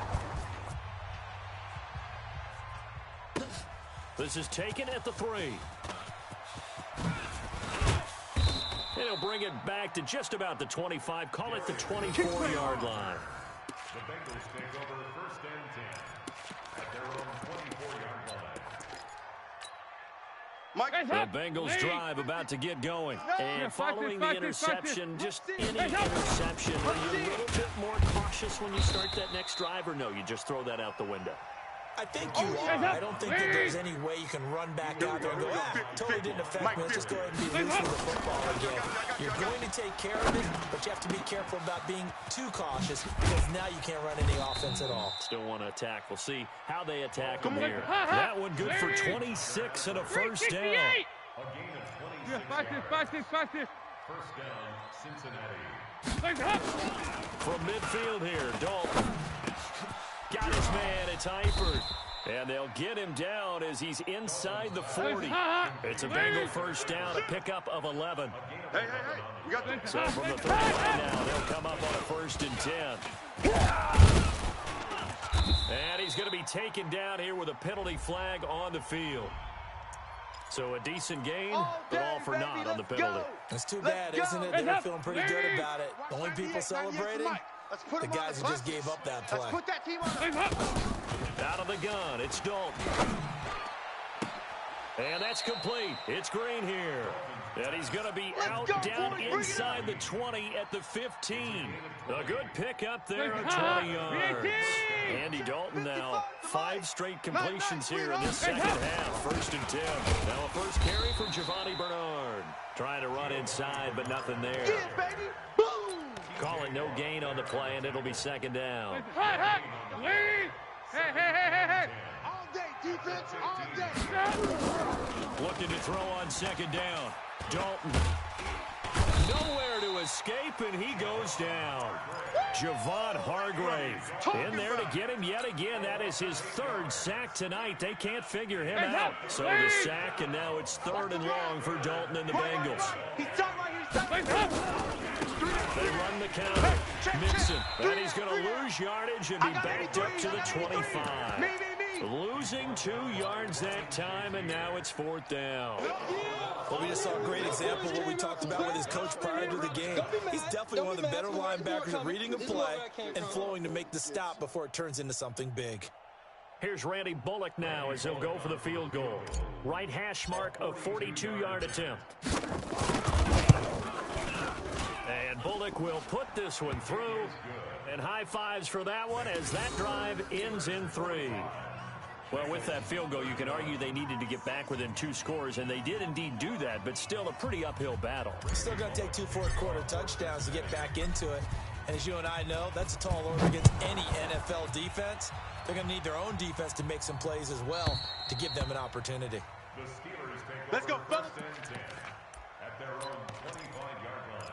This is taken at the 3. And he'll bring it back to just about the 25. Call it the 24-yard line. The Bengals take over 1st and 10 at their own 24-yard line. The Bengals drive about to get going. And following the interception, just any interception, are you a little bit more cautious when you start that next drive, or no, you just throw that out the window? I think you are. I don't think that there's any way you can run back out there and go, totally didn't affect me. Let's just go ahead and be loose with the football again. You're going to take care of it, but you have to be careful about being too cautious because now you can't run any offense at all. Still want to attack. We'll see how they attack them here. That one good for 26 and a 1st down. A gain of 26. 1st down, Cincinnati. From midfield here, Dalton. Got his man, it's Eifert. And they'll get him down as he's inside the 40. It's a Bengal 1st down, a pickup of 11. Hey. So from the 39 now, they'll come up on a 1st and 10. And he's going to be taken down here with a penalty flag on the field. So a decent gain, but all for naught on the penalty. That's too bad, isn't it? They're feeling pretty good about it. The only people celebrating, the guys who just gave up that play. Out of the gun, it's Dalton. And that's complete. It's Green here. And he's going to be out down inside inside the 20 at the 15. A good pickup there of 20 yards. Andy Dalton now 5 straight completions here in this second half. 1st and 10. Now a first carry from Giovanni Bernard. Trying to run inside, but nothing there. Calling no gain on the play, and it'll be 2nd down. Hey. All day, defense, all day. Looking to throw on 2nd down. Dalton. Nowhere to escape, and he goes down. Javon Hargrave in there to get him yet again. That is his 3rd sack tonight. They can't figure him out. So the sack, and now it's 3rd and long for Dalton and the Bengals. They run the counter. Mixon. And he's going to lose yardage and be backed up to the 25. Losing 2 yards that time, and now it's 4th down. Well, we just saw a great example of what we talked about with his coach prior to the game. He's definitely one of the better linebackers at reading a play and flowing to make the stop before it turns into something big. Here's Randy Bullock now as he'll go for the field goal. Right hash mark of 42-yard attempt. And Bullock will put this one through. And high fives for that one as that drive ends in 3. Well, with that field goal, you can argue they needed to get back within 2 scores, and they did indeed do that, but still a pretty uphill battle. Still going to take 2 fourth-quarter touchdowns to get back into it. And as you and I know, that's a tall order against any NFL defense. They're going to need their own defense to make some plays as well to give them an opportunity. The Steelers take Let's go, fellas. At their own 25-yard line.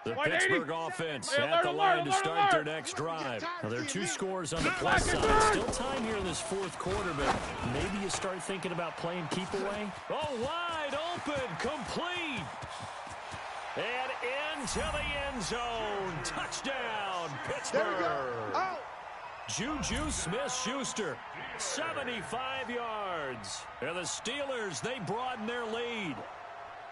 The Pittsburgh offense at the line to start their next drive. Now, there are 2 scores on the plus side. Still time here in this 4th quarter, but maybe you start thinking about playing keep away. Oh, wide open, complete. And into the end zone. Touchdown, Pittsburgh. Juju Smith-Schuster, 75 yards. And the Steelers, they broaden their lead.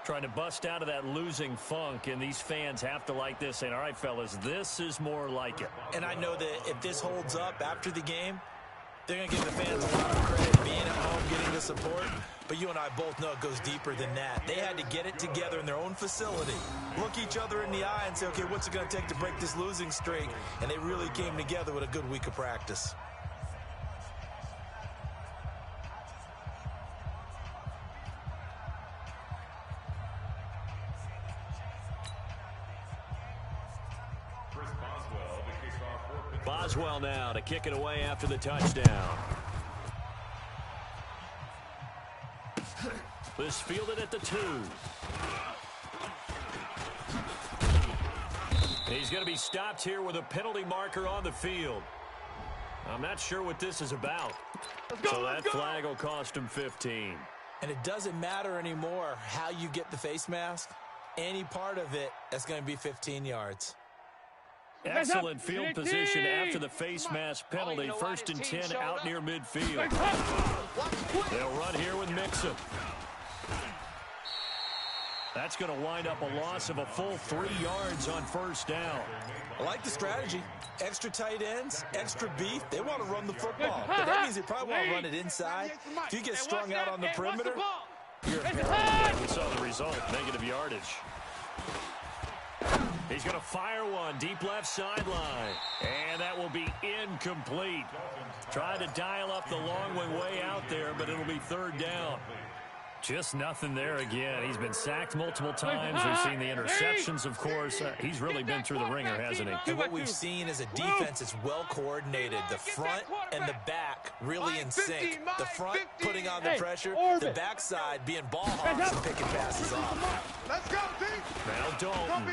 Trying to bust out of that losing funk, and these fans have to like this. And all right, fellas, this is more like it. And I know that if this holds up after the game, they're going to give the fans a lot of credit being at home, getting the support. But you and I both know it goes deeper than that. They had to get it together in their own facility, look each other in the eye and say, okay, what's it going to take to break this losing streak? And they really came together with a good week of practice. Boswell now to kick it away after the touchdown. This fielded at the 2. He's going to be stopped here with a penalty marker on the field. I'm not sure what this is about. So that flag will cost him 15. And it doesn't matter anymore how you get the face mask. Any part of it, that's going to be 15 yards. Excellent field position after the face mask penalty. 1st and 10 out near midfield. They'll run here with Mixon. That's going to wind up a loss of a full 3 yards on 1st down. I like the strategy. Extra tight ends, extra beef. They want to run the football. But that means they probably want to run it inside. If you get strung out on the perimeter, you're in peril. We saw the result, negative yardage. He's going to fire one deep left sideline. And that will be incomplete. Trying to dial up the long way out there, but it'll be 3rd down. Just nothing there again. He's been sacked multiple times. We've seen the interceptions, of course. He's really been through the ringer, hasn't he? And what we've seen is a defense that's well coordinated. The front and the back really in sync. The front putting on the pressure. The backside being ball hawks and picking passes off. Let's go, D. Now Dalton.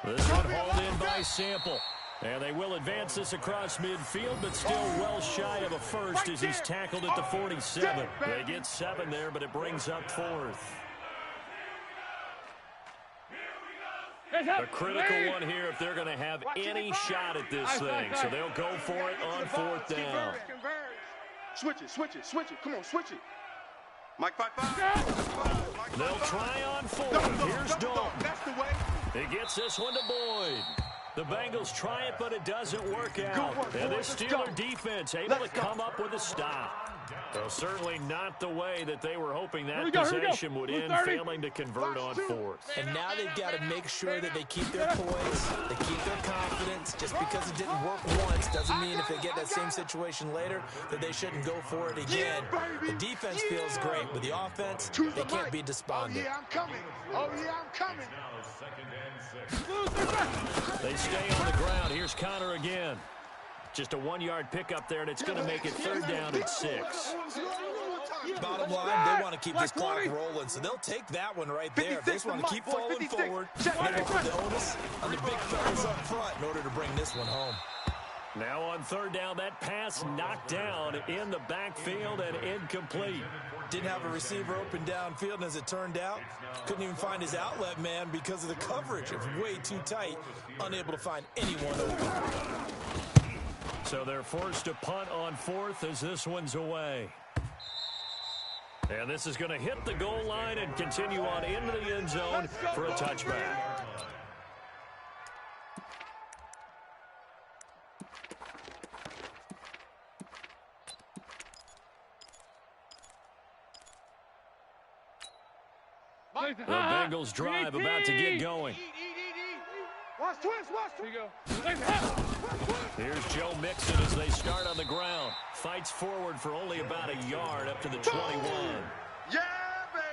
This one hauled in by Sample. And they will advance this across midfield, but still well shy of a first as he's tackled at the 47. They get 7 there, but it brings up 4th. A critical one here if they're going to have any shot at this thing. So they'll go for it on 4th down. Switch it. Come on, switch it. Mike 5-5. They'll try on 4th. Here's Dalton. That's the way. He gets this one to Boyd. The Bengals try it, but it doesn't work out. And this Steeler defense able to come up with a stop. Well, certainly not the way that they were hoping that possession would end, failing to convert on fourth. And now they've got to make sure that they keep their poise, they keep their confidence. Just because it didn't work once doesn't mean if they get that same situation later that they shouldn't go for it again. The defense feels great, but the offense, they can't be despondent. Oh, yeah, I'm coming. Oh, yeah, I'm coming. They stay on the ground. Here's Connor again. Just a 1-yard pickup there, and it's going to make it 3rd down and 6. Bottom line, they want to keep this clock rolling, so they'll take that one right there. They just want to keep falling forward. They will put the onus on the big fellas up front in order to bring this one home. Now on 3rd down, that pass knocked down in the backfield and incomplete. Didn't have a receiver open downfield, and as it turned out, couldn't even find his outlet man because of the coverage. It was way too tight, unable to find anyone open. So they're forced to punt on 4th as this one's away. And this is going to hit the goal line and continue on into the end zone for a touchback. The Bengals drive about to get going. Watch twist, watch twist. Here's Joe Mixon as they start on the ground. Fights forward for only about a yard up to the 21. Yeah,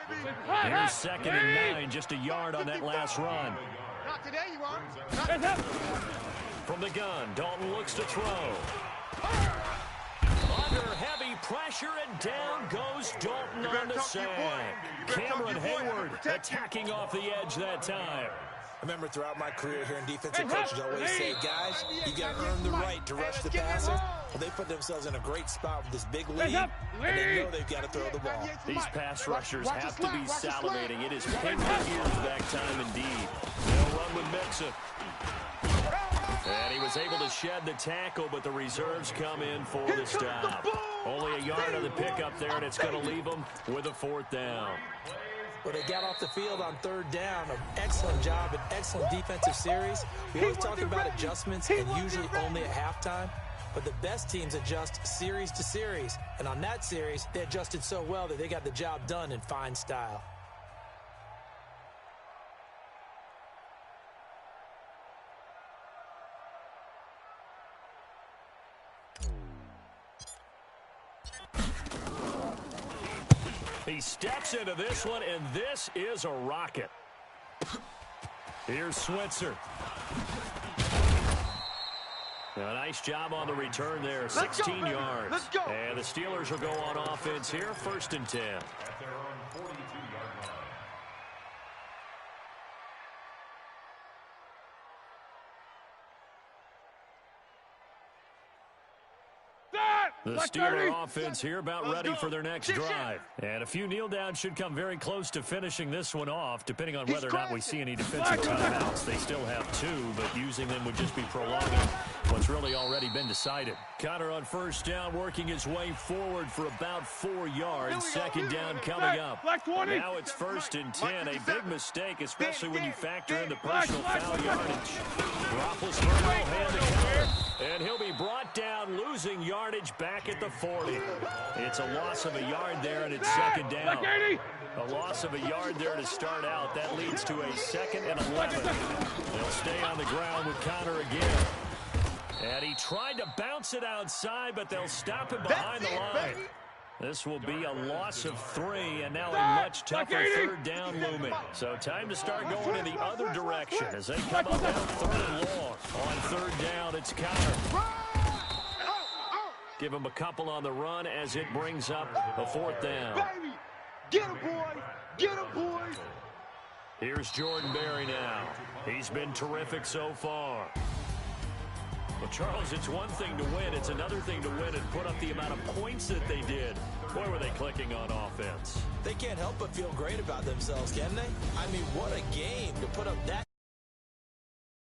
baby. Here's 2nd and 9, just a yard on that last run. Not today, you are. From the gun, Dalton looks to throw. Under heavy pressure, and down goes Dalton on the sand. Cameron Hayward attacking off the edge that time. I remember throughout my career here in defensive coaches always say, guys, you got to earn the right to rush the passer. Well, they put themselves in a great spot with this big lead, and they know they've got to throw the ball. These pass rushers have to be salivating. It is pin your ears back time indeed. They'll run with Mixon. And he was able to shed the tackle, but the reserves come in for the stop. Only a yard on the pickup there, and it's going to leave them with a 4th down. Well, they got off the field on 3rd down. An excellent job, an excellent defensive series. We always talk about adjustments and usually only at halftime. But the best teams adjust series to series. And on that series, they adjusted so well that they got the job done in fine style. He steps into this one, and this is a rocket. Here's Switzer. A nice job on the return there, 16 yards. Let's go. And the Steelers will go on offense here, 1st and 10. At their own 42-yard line. The Steeler offense here about ready for their next drive. And a few kneel downs should come very close to finishing this one off, depending on whether or not we see any defensive timeouts. They still have 2, but using them would just be prolonging what's really already been decided. Connor on 1st down, working his way forward for about 4 yards. 2nd down coming up. Now it's 1st and 10. A big mistake, especially when you factor in the personal foul yardage. Roethlisberger will hand the counter, and he'll be brought down, losing yardage back at the 40. It's a loss of a yard there, and it's 2nd down. A loss of a yard there to start out. That leads to a 2nd and 11. They'll stay on the ground with Connor again. And he tried to bounce it outside, but they'll stop him behind the line. This will be a loss of 3, and now a much tougher 3rd down looming. So time to start going in the other direction as they come up now 3rd and long. On 3rd down, it's Connor. Give him a couple on the run as it brings up a 4th down. Get him, boy. Get him, boy. Here's Jordan Berry now. He's been terrific so far. Well, Charles, it's one thing to win. It's another thing to win and put up the amount of points that they did. Boy, were they clicking on offense. They can't help but feel great about themselves, can they? I mean, what a game to put up that.